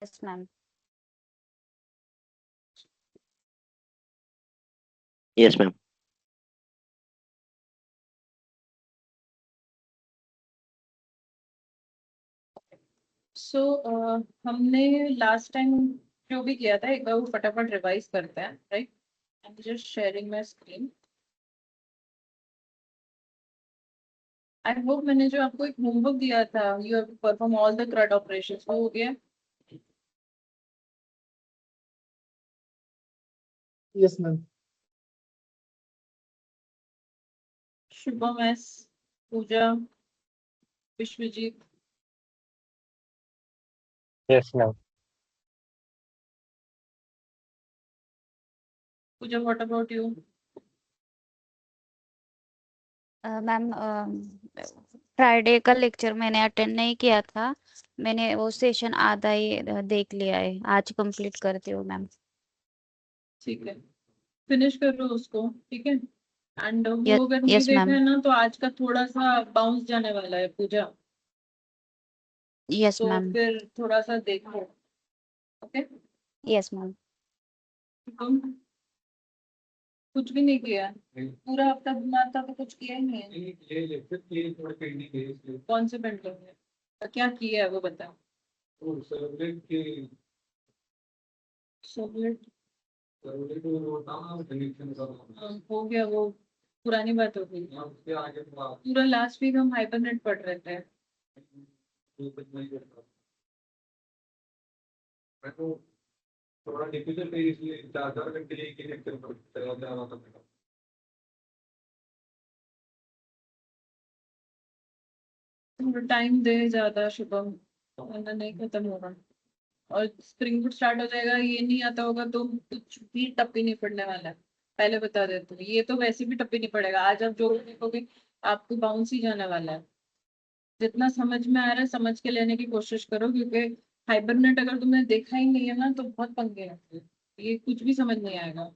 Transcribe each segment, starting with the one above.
Yes ma'am. Yes ma'am. So हमने last time जो भी किया था एक बार वो फटाफट रिवाइज करते हैं, right? I am just sharing my screen. I hope मैंने जो आपको एक होमवर्क दिया था, you have to perform all the CRUD operations, वो हो गया? Yes ma'am. Shubham S, Puja, Vishwajeet, yes ma'am. Puja, what about you? Ma'am Friday का लेक्चर मैंने अटेंड नहीं किया था। मैंने वो सेशन आधा ही देख लिया है। आज कंप्लीट करती हूँ मैम। ठीक है, फिनिश कर लो उसको, ठीक है? एंड Yes, वो अगर नहीं yes, देखा ma'am. है ना तो आज का थोड़ा सा बाउंस जाने वाला है पूजा, यस तो मैम। फिर थोड़ा सा देखो, ओके? Yes ma'am. तुम कुछ भी नहीं किया पूरा हफ्ता, बीमार था तो कुछ किया ही नहीं है। कौन से पेंटिंग है, क्या किया है वो बताओ। सोवियत हो गया, वो पुरानी बात हो गई। पूरा लास्ट वीक हम हाइबरनेट पढ़ रहे थे। थोड़ा डिफिकल्ट है, इसलिए 4 4 घंटे एक ही लेक्चर पर चला जा रहा था मेरा। टाइम दे ज्यादा शुभम, वरना नहीं खत्म होगा। और स्प्रिंग बूट स्टार्ट हो जाएगा, ये नहीं आता होगा तो कुछ भी टप्पी नहीं पड़ने वाला है, पहले बता देते हूँ। ये तो वैसे भी टप्पी नहीं पड़ेगा, आज आप जो भी देखोगे आपको बाउंस ही जाने वाला है। जितना समझ में आ रहा है समझ के लेने की कोशिश करो, क्योंकि हाइबरनेट अगर तुमने देखा ही नहीं है ना तो बहुत पंगे हैं, ये कुछ भी समझ नहीं आएगा।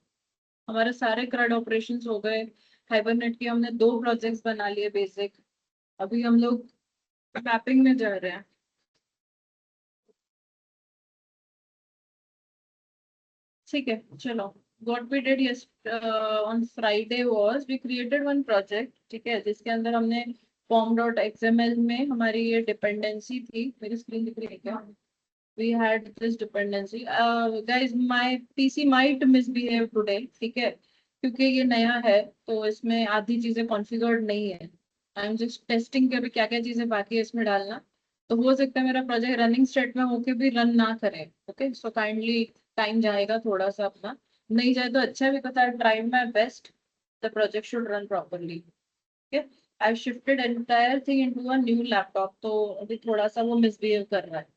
हमारे सारे CRUD ऑपरेशंस हो गए, हाइबरनेट के हमने 2 प्रोजेक्ट्स बना लिए बेसिक। अभी हम लोग मैपिंग में जा रहे हैं। ठीक है, चलो। What we did yes on Friday was we created one project, ठीक है, जिसके अंदर हमने form.xml में हमारी ये डिपेंडेंसी थी। मेरी स्क्रीन दिख रही है क्या? We had this dependency. Guys, my PC might misbehave today, ठीक है, क्योंकि ये नया है तो इसमें आधी चीजें कॉन्फ़िगर्ड नहीं है। आई एम जस्ट टेस्टिंग के क्या क्या चीजें बाकी है इसमें डालना, तो हो सकता है मेरा प्रोजेक्ट रनिंग स्टेट में होके भी रन ना करे। ओके, सो काइंडली टाइम जाएगा थोड़ा सा अपना, नहीं जाए तो अच्छा भी, पता है, try my best, the project should run properly. Okay, I shifted entire thing into a new laptop, तो अभी थोड़ा सा वो मिसबिहेव कर रहा है।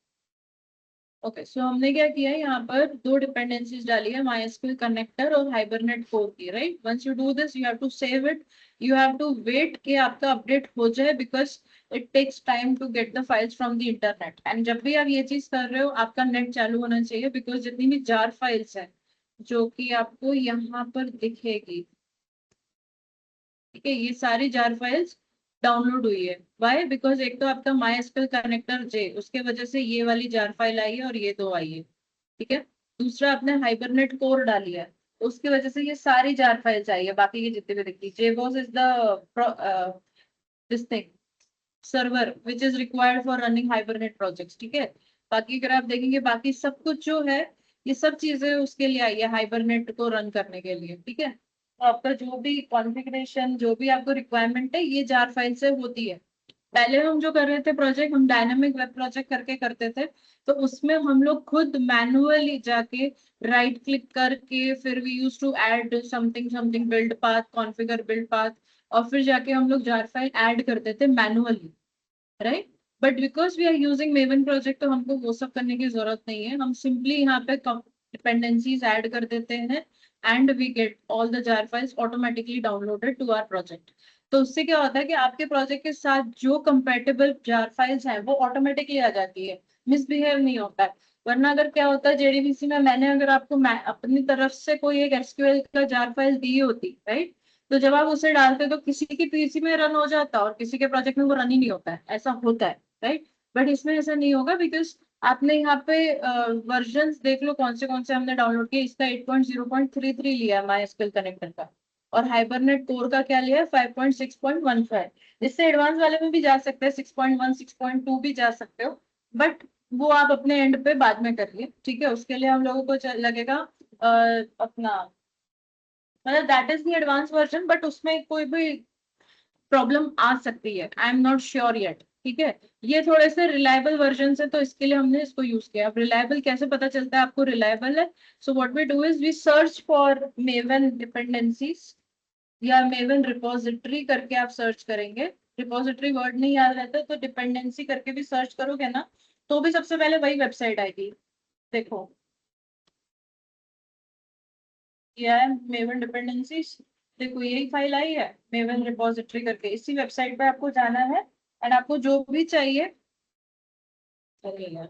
ओके, सो हमने क्या किया है, यहाँ पर 2 डिपेंडेंसीज डाली है, MySQL कनेक्टर और हाइबरनेट कोर की, right? Once you do this you have to save it, you have to wait कि आपका अपडेट हो जाए, because it takes time to get the files from the internet. And जब भी आप ये चीज कर रहे हो आपका नेट चालू होना चाहिए, बिकॉज जितनी भी जार फाइल्स है जो कि आपको यहाँ पर दिखेगी, ठीक है, ये सारी जार फाइल्स डाउनलोड हुई है। वाई? बिकॉज एक तो आपका MySQL कनेक्टर जे, उसके वजह से ये वाली जार फाइल आई है और ये 2 आई है, ठीक है। दूसरा आपने हाइबरनेट कोर डाली है, उसकी वजह से ये सारी जार फाइल्स आई है, बाकी की जितनी भी दिखती। JBoss is the this thing server which is required for running hibernate projects, ठीक है। बाकी अगर आप देखेंगे बाकी सब कुछ जो है, ये सब चीजें उसके लिए आई है, हाइबरनेट को रन करने के लिए, ठीक है। तो आपका जो भी कॉन्फ़िगरेशन, जो भी आपको रिक्वायरमेंट है, ये जार फाइल से होती है। पहले हम जो कर रहे थे प्रोजेक्ट, हम डायनामिक वेब प्रोजेक्ट करके करते थे, तो उसमें हम लोग खुद मैनुअली जाके राइट क्लिक करके फिर we use to add something something build path, configure build path, और फिर जाके हम लोग जार फाइल ऐड करते थे manually, right? But because we are using Maven project तो हमको वो सब करने की जरूरत नहीं है, हम सिंपली यहाँ पे डिपेंडेंसीज ऐड कर देते हैं and we get all the jar files automatically downloaded to our project. तो उससे क्या होता है कि आपके प्रोजेक्ट के साथ जो कंपेटेबल जार फाइल्स हैं वो ऑटोमेटिकली आ जाती है, मिसबिहेव नहीं होता है। वरना अगर क्या होता है, JDBC में मैंने अगर आपको अपनी तरफ से कोई एक SQL का जार फाइल दी होती, राइट, तो जब आप उसे डालते तो किसी की PC में रन हो जाता और किसी के प्रोजेक्ट में वो रन ही नहीं होता है, ऐसा होता है, राइट? बट इसमें ऐसा नहीं होगा, बिकॉज आपने यहाँ पे वर्जन्स देख लो कौन से हमने डाउनलोड किए। इसका 8.0.33 लिया है MySQL कनेक्टर का, और हाइबरनेट कोर का क्या लिया है 5.6.15। इससे एडवांस वाले में भी जा सकते हैं, 6.1 6.2 भी जा सकते हो, बट वो आप अपने एंड पे बाद में करिए, ठीक है। उसके लिए हम लोगों को लगेगा अपना, मतलब that is the advance version, but उसमें कोई भी प्रॉब्लम आ सकती है, I am not sure yet, ठीक है। ये थोड़े से रिलायबल वर्जन है, तो इसके लिए हमने इसको यूज किया। अब रिलायबल कैसे पता चलता है आपको रिलायबल है? So what we do is we search for Maven dependencies या मेवन रिपोजिटरी करके आप सर्च करेंगे। रिपोजिटरी वर्ड नहीं याद रहता तो डिपेंडेंसी करके भी सर्च करोगे ना, तो भी सबसे पहले वही वेबसाइट आएगी। देखो ये है मेवन डिपेंडेंसीज, देखो यही फाइल आई है मेवन रिपोजिटरी करके। इसी वेबसाइट पे आपको जाना है, एंड आपको जो भी चाहिए, अरे यार,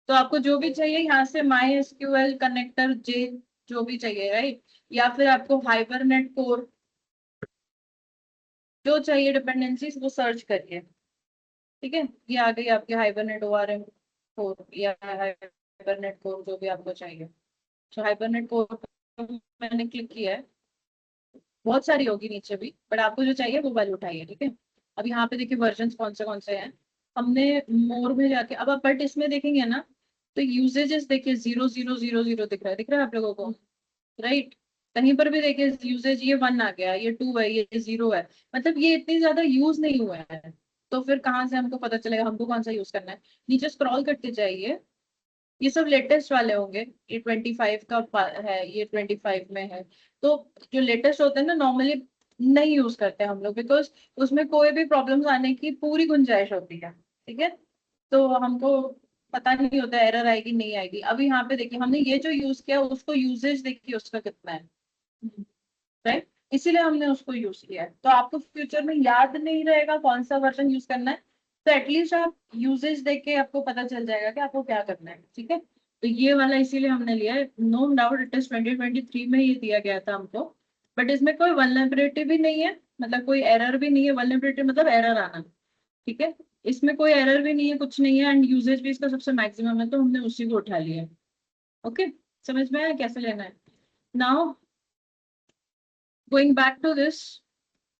तो आपको जो भी चाहिए यहाँ से MySQL कनेक्टर जे जो भी चाहिए, राइट, या फिर आपको हाइबरनेट कोर जो चाहिए डिपेंडेंसीज वो सर्च करिए, ठीक है। ये आ गई आपकी हाइबरनेट ORM कोर या हाइबरनेट कोर जो भी आपको चाहिए। तो हाइबरनेट कोर मैंने क्लिक किया है, बहुत सारी होगी नीचे भी, बट आपको जो चाहिए वो वाली उठाइए, ठीक है। अब यहाँ पे देखिए वर्जन कौन से हैं। हमने मोर में जाके अब आप बट इसमें देखेंगे ना, तो यूजेजेस देखिए 0000 दिख रहा है आप लोगों को, राइट। कहीं पर भी देखिए यूजेज ये 1 आ गया, ये 2 है, ये 0 है, मतलब ये इतनी ज्यादा यूज नहीं हुआ है। तो फिर कहाँ से हमको पता चलेगा हमको कौन सा यूज करना है? नीचे स्क्रॉल करते जाइए, ये सब लेटेस्ट वाले होंगे। ये 25 का है, ये 25 में है। तो जो लेटेस्ट होते हैं ना नॉर्मली नहीं यूज करते हम लोग, बिकॉज उसमें कोई भी प्रॉब्लम्स आने की पूरी गुंजाइश होती है, ठीक है। तो हमको पता नहीं होता एरर आएगी नहीं आएगी। अब यहाँ पे देखिए हमने ये जो यूज किया उसको यूजेज देखिए उसका कितना है, राइट, इसीलिए हमने उसको यूज किया है। तो आपको फ्यूचर में याद नहीं रहेगा कौन सा वर्जन यूज करना है, तो एटलीस्ट आप यूजेज देख के आपको पता चल जाएगा कि आपको क्या करना है, ठीक है। तो ये वाला इसीलिए हमने लिया है। नो डाउट इट इज 2023 में ये दिया गया था हमको, बट इसमें कोई वल्नरेबिलिटी भी नहीं है, मतलब कोई एरर भी नहीं है। वल्नरेबिलिटी मतलब एरर आना, ठीक है। इसमें कोई एरर भी नहीं है, कुछ नहीं है, एंड यूजेज भी इसका सबसे मैक्सिमम है, तो हमने उसी को उठा लिया है। ओके, समझ में आया कैसे लेना है? Now going back to this,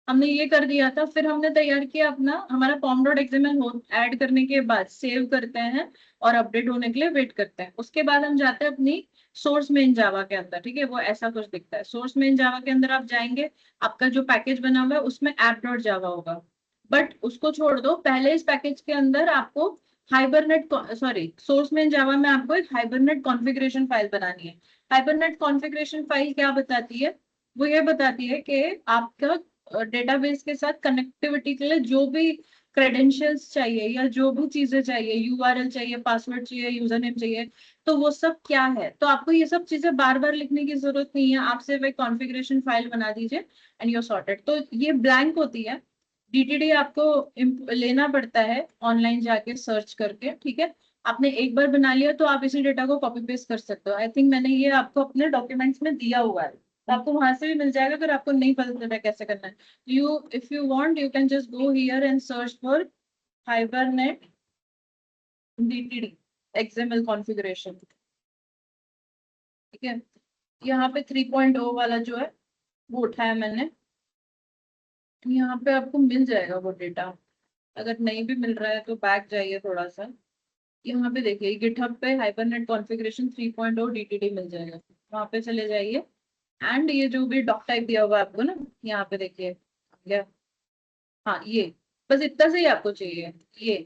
हमने ये कर दिया था, फिर हमने तैयार किया अपना हमारा pom.xml हो ऐड करने के बाद सेव करते हैं और अपडेट होने के लिए वेट करते हैं। उसके बाद हम जाते हैं अपनी सोर्स मेन जावा के अंदर, ठीक है। वो ऐसा कुछ दिखता है। सोर्स मेन जावा के अंदर आप जाएंगे, आपका जो पैकेज बना हुआ है उसमें app.java होगा, बट उसको छोड़ दो। पहले इस पैकेज के अंदर आपको हाइबरनेट सॉरी सोर्स मेन जावा में आपको एक हाइबरनेट कॉन्फ़िगरेशन फाइल बनानी है। हाइबरनेट कॉन्फ़िगरेशन फाइल क्या बताती है? वो ये बताती है कि आपका डेटाबेस के साथ कनेक्टिविटी के लिए जो भी क्रेडेंशियल्स चाहिए या जो भी चीजें चाहिए, यूआरएल चाहिए, पासवर्ड चाहिए, यूजर नेम चाहिए, तो वो सब क्या है। तो आपको ये सब चीजें बार बार लिखने की जरूरत नहीं है, आप सिर्फ एक कॉन्फ़िगरेशन फाइल बना दीजिए एंड यू सॉर्टेड। तो ये ब्लैंक होती है, डीटीडी आपको लेना पड़ता है ऑनलाइन जाके सर्च करके, ठीक है। आपने एक बार बना लिया तो आप इसी डेटा को कॉपी पेस्ट कर सकते हो। आई थिंक मैंने ये आपको अपने डॉक्यूमेंट्स में दिया हुआ है, तो आपको वहां से भी मिल जाएगा अगर आपको नहीं पता चल रहा कैसे करना है। You if you want you can just go here and search for hibernate DTD XML configuration, ठीक है। यहाँ पे 3.0 वाला जो है वो उठाया मैंने, यहाँ पे आपको मिल जाएगा वो डेटा। अगर नहीं भी मिल रहा है तो बैक जाइए थोड़ा सा, यहाँ पे देखिए गिटहब पे हाइबरनेट कॉन्फ़िगरेशन 3.0 डीटीडी मिल जाएगा, वहां पे चले जाइए। एंड ये जो भी डॉक टाइप दिया हुआ है आपको ना, यहाँ पे देखिए आ गया। हाँ ये बस इतना से ही आपको चाहिए, ये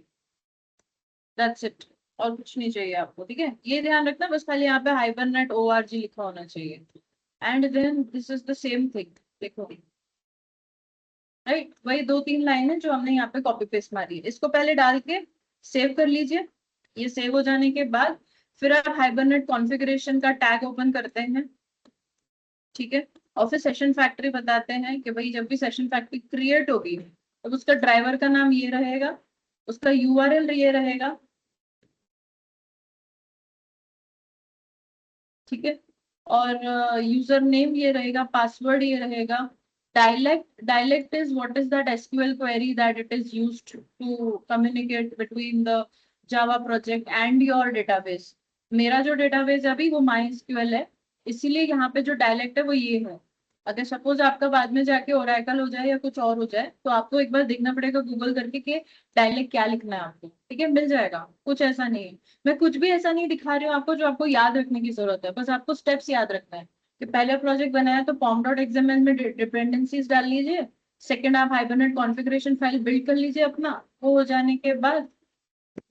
दैट्स इट, और कुछ नहीं चाहिए आपको, ठीक है। ये ध्यान रखना बस, खाली यहाँ पे हाइबरनेट org लिखा होना चाहिए। And then this is the same thing, देखो राइट, वही 2-3 लाइन है जो हमने यहाँ पे कॉपी पेस्ट मारी है। इसको पहले डाल के सेव कर लीजिए। ये सेव हो जाने के बाद फिर आप हाइबरनेट कॉन्फ़िगरेशन का टैग ओपन करते हैं, ठीक है। और फिर सेशन फैक्ट्री बताते हैं कि भाई जब भी सेशन फैक्ट्री क्रिएट होगी तब उसका ड्राइवर का नाम ये रहेगा, उसका यूआरएल ये रहेगा, ठीक है। और यूजर नेम ये रहेगा, पासवर्ड ये रहेगा। Dialect is what is that SQL query that it is used to communicate between the Java project and your database. मेरा जो डेटाबेस है अभी वो MySQL है, इसीलिए यहाँ पे जो डायलेक्ट है वो ये है। अगर सपोज आपका बाद में जाके ओरेकल हो जाए या कुछ और हो जाए तो आपको एक बार देखना पड़ेगा गूगल करके कि डायलेक्ट क्या लिखना है आपको, ठीक है, मिल जाएगा। कुछ ऐसा नहीं है, मैं कुछ भी ऐसा नहीं दिखा रही हूँ आपको जो आपको याद रखने की जरूरत है, बस आपको स्टेप्स याद रखना है कि पहले प्रोजेक्ट बनाया तो pom.xml में डिपेंडेंसीज डाल लीजिए, सेकंड आप हाइबरनेट कॉन्फ़िगरेशन फाइल बिल्ड कर लीजिए अपना। वो हो जाने के बाद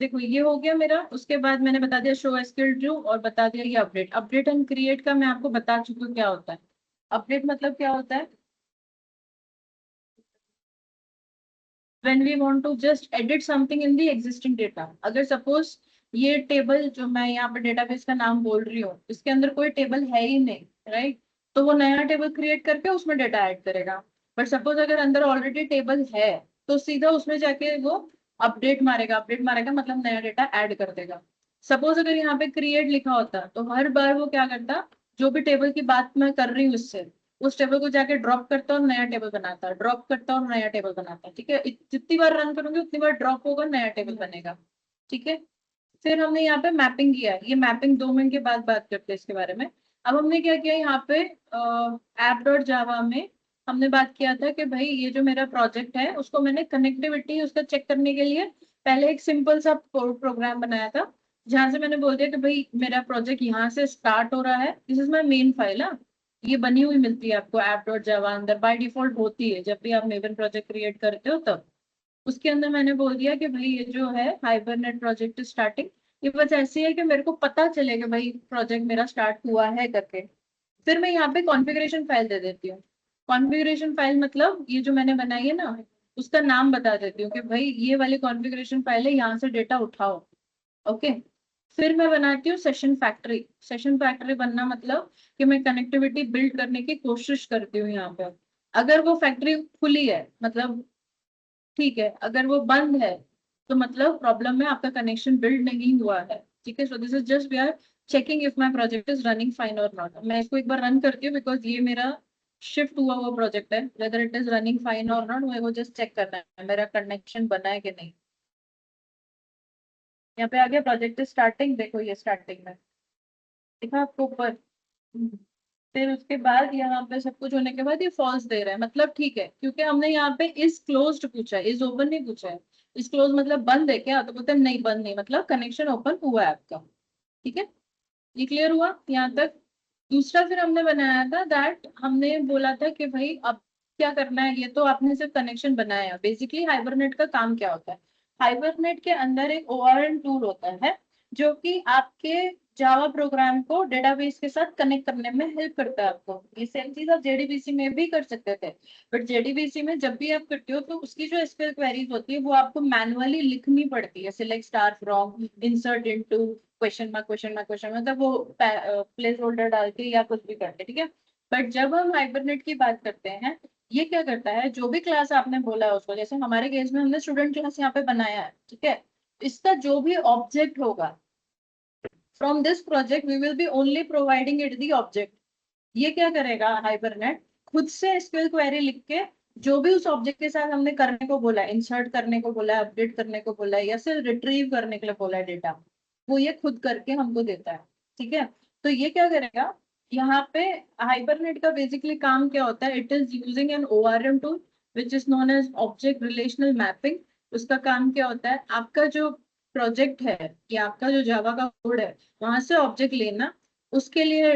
देखो ये हो गया मेरा, उसके बाद मैंने बता दिया शो एसक्यूएल ट्रू और बता दिया ये अपडेट। अपडेट एंड क्रिएट का मैं आपको बता चुकी हूँ क्या होता है। अपडेट मतलब क्या होता है, when we want to just edit something in the existing data। अगर सपोज ये टेबल जो मैं यहाँ पे डेटाबेस का नाम बोल रही हूँ इसके अंदर कोई टेबल है ही नहीं, राइट, तो वो नया टेबल क्रिएट करके उसमें डेटा ऐड करेगा। बट सपोज अगर अंदर ऑलरेडी टेबल है तो सीधा उसमें जाके वो अपडेट मारेगा, अपडेट मारेगा मतलब नया डेटा ऐड कर देगा। सपोज अगर यहाँ पे क्रिएट लिखा होता तो हर बार वो क्या करता, जो भी टेबल की बात मैं कर रही हूँ उससे उस टेबल को जाके ड्रॉप करता और नया टेबल बनाता, ड्रॉप करता और नया टेबल बनाता, ठीक है। जितनी बार रन करूंगी उतनी बार ड्रॉप होगा, नया टेबल बनेगा, ठीक है। फिर हमने यहाँ पे मैपिंग किया है, ये मैपिंग 2 मिनट के बाद बात करते हैं इसके बारे में। अब हमने क्या किया यहाँ पे app.java में हमने बात किया था कि भाई ये जो मेरा प्रोजेक्ट है उसको मैंने कनेक्टिविटी उसका चेक करने के लिए पहले एक सिंपल सा प्रोग्राम बनाया था, जहां से मैंने बोल दिया कि भाई मेरा प्रोजेक्ट यहाँ से स्टार्ट हो रहा है, this is my main file. ये बनी हुई मिलती है आपको app.java अंदर, बाय डिफॉल्ट होती है जब भी आप मेवन प्रोजेक्ट क्रिएट करते हो तब। उसके अंदर मैंने बोल दिया कि भाई ये जो है हाइबरनेट प्रोजेक्ट स्टार्टिंग, ये बस ऐसी है कि मेरे को पता चलेगा भाई प्रोजेक्ट मेरा स्टार्ट हुआ है करके। फिर मैं यहाँ पे कॉन्फ़िगरेशन फाइल दे देती हूँ। कॉन्फ़िगरेशन फाइल मतलब ये जो मैंने बनाई है ना उसका नाम बता देती हूँ कि भाई ये वाली कॉन्फ़िगरेशन फाइल है, यहाँ से डेटा उठाओ, ओके। फिर मैं बनाती हूँ सेशन फैक्ट्री। सेशन फैक्ट्री बनना मतलब कि मैं कनेक्टिविटी बिल्ड करने की कोशिश करती हूँ यहाँ पे। अगर वो फैक्ट्री खुली है मतलब ठीक है, अगर वो बंद है तो मतलब प्रॉब्लम है, आपका कनेक्शन बिल्ड नहीं हुआ है, ठीक है। So this is just we are checking if my project is running fine और नॉट। मैं इसको एक बार रन करती हूँ बिकॉज ये मेरा शिफ्ट हुआ हुआ प्रोजेक्ट है, whether it is running fine और नॉट मेरे को जस्ट चेक करना है मेरा कनेक्शन बना है कि नहीं। यहाँ पे आ गया प्रोजेक्ट स्टार्टिंग, देखो ये स्टार्टिंग में देखा आपको ऊपर। फिर उसके बाद यहाँ पे सब कुछ होने के बाद ये फॉल्स दे रहा है, मतलब ठीक है, क्योंकि हमने यहाँ पे इज क्लोज्ड पूछा है, इज ओपन नहीं पूछा है। इज क्लोज मतलब बंद है क्या, तो बोलते हैं नहीं बंद नहीं, मतलब कनेक्शन ओपन हुआ है आपका, ठीक है। ये क्लियर हुआ यहाँ तक। दूसरा फिर हमने बनाया था दैट हमने बोला था कि भाई अब क्या करना है, ये तो आपने सिर्फ कनेक्शन बनाया। बेसिकली हाइबरनेट का काम क्या होता है, हाइबरनेट के अंदर एक ORM टूल होता है जो कि आपके जावा प्रोग्राम को डेटाबेस के साथ कनेक्ट करने में हेल्प करता है आपको। ये सेम चीज आप जेडीबीसी में भी कर सकते थे, बट जेडीबीसी में जब भी आप करते हो तो उसकी जो एसक्यूएल क्वेरीज होती है वो आपको मैनुअली लिखनी पड़ती है, select star from, insert into, question mark question mark question, मतलब वो प्लेस होल्डर डाल के या कुछ भी करके, ठीक है। बट जब हम हाइबरनेट की बात करते हैं, ये क्या करता है, जो भी क्लास आपने बोला है उसको, जैसे हमारे केस में हमने स्टूडेंट क्लास यहाँ पे बनाया है, ठीक है, इसका जो भी ऑब्जेक्ट होगा from this project we will be only providing it the object. ये क्या करेगा हाइबरनेट, खुद से एसक्यूएल क्वेरी लिख के जो भी उस ऑब्जेक्ट के साथ हमने करने को बोला है, इंसर्ट करने को बोला है, अपडेट करने को बोला है या सिर्फ रिट्रीव करने के लिए बोला है डेटा, वो ये खुद करके हमको देता है, ठीक है। तो ये क्या करेगा यहाँ पे, हाइबरनेट का बेसिकली काम क्या होता है, it is using an ORM tool which is known as object relational mapping. उसका काम क्या होता है, आपका जो प्रोजेक्ट है या आपका जो जावा का कोड है वहां से ऑब्जेक्ट लेना, उसके लिए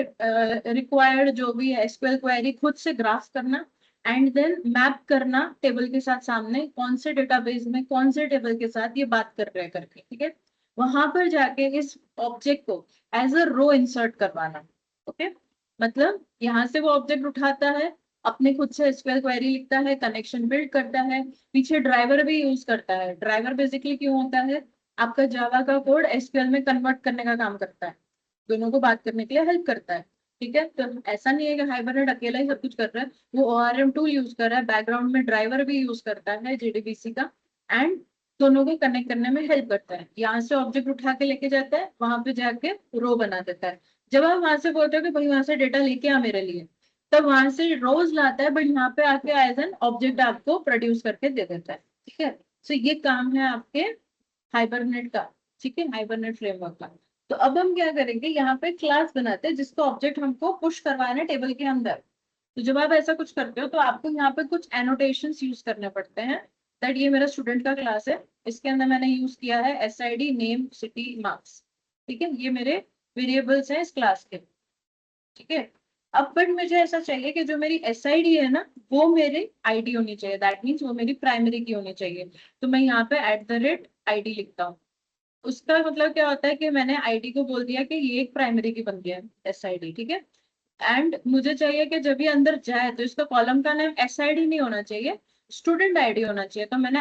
रिक्वायर्ड जो भी है एसक्यूएल क्वेरी खुद से ग्राफ करना एंड देन मैप करना टेबल के साथ सामने कौन से डेटाबेस में कौन से टेबल के साथ ये बात कर रहे हैं करके, ठीक है। वहां पर जाके इस ऑब्जेक्ट को एज अ रो इंसर्ट करवाना, ओके। मतलब यहाँ से वो ऑब्जेक्ट उठाता है, अपने खुद से एसक्यूएल क्वेरी लिखता है, कनेक्शन बिल्ड करता है, पीछे ड्राइवर भी यूज करता है। ड्राइवर बेसिकली क्यों होता है, आपका जावा का कोड एसक्यूएल में कन्वर्ट करने का काम करता है, दोनों को बात करने के लिए हेल्प करता है, ठीक है। तो ऐसा नहीं है कि हाइबरनेट अकेला ही सब कुछ कर रहा है, वो ORM टूल यूज कर रहा है, बैकग्राउंड में ड्राइवर भी यूज करता है जेडीबीसी का, एंड दोनों को कनेक्ट करने में हेल्प करता है। यहाँ से ऑब्जेक्ट उठा के लेके जाता है, वहां पे जाके रो बना देता है। जब आप वहां से बोलते हो कि भाई वहां से डेटा लेके आ मेरे लिए, तब वहां से रोज लाता है, बट यहाँ पे आके एज एन ऑब्जेक्ट आपको प्रोड्यूस करके दे देता है, ठीक है। सो ये काम है आपके हाइबरनेट का। ठीक है, हाइबरनेट फ्रेमवर्क का। तो अब हम क्या करेंगे, यहाँ पे क्लास बनाते हैं जिसका ऑब्जेक्ट हमको पुश करवाना है टेबल के अंदर। तो जब आप ऐसा कुछ करते हो तो आपको यहाँ पे कुछ एनोटेशंस यूज करने पड़ते हैं। दैट ये मेरा स्टूडेंट का क्लास है, इसके अंदर मैंने यूज किया है SID, नेम, सिटी, मार्क्स। ठीक है, ये मेरे वेरिएबल्स हैं इस क्लास के। ठीक है, अब बट मुझे ऐसा चाहिए कि जो मेरी SID है ना, वो मेरी ID होनी चाहिए। दैट मीन्स वो मेरी प्राइमरी की होनी चाहिए। तो मैं यहाँ पे @ID लिखता हूँ। उसका मतलब क्या होता है कि मैंने ID को बोल दिया कि ये एक प्राइमरी की बन गया है SID। ठीक है, एंड मुझे चाहिए कि जब ये अंदर जाए तो इसका कॉलम का नाम SID नहीं होना चाहिए, स्टूडेंट ID होना चाहिए। तो मैंने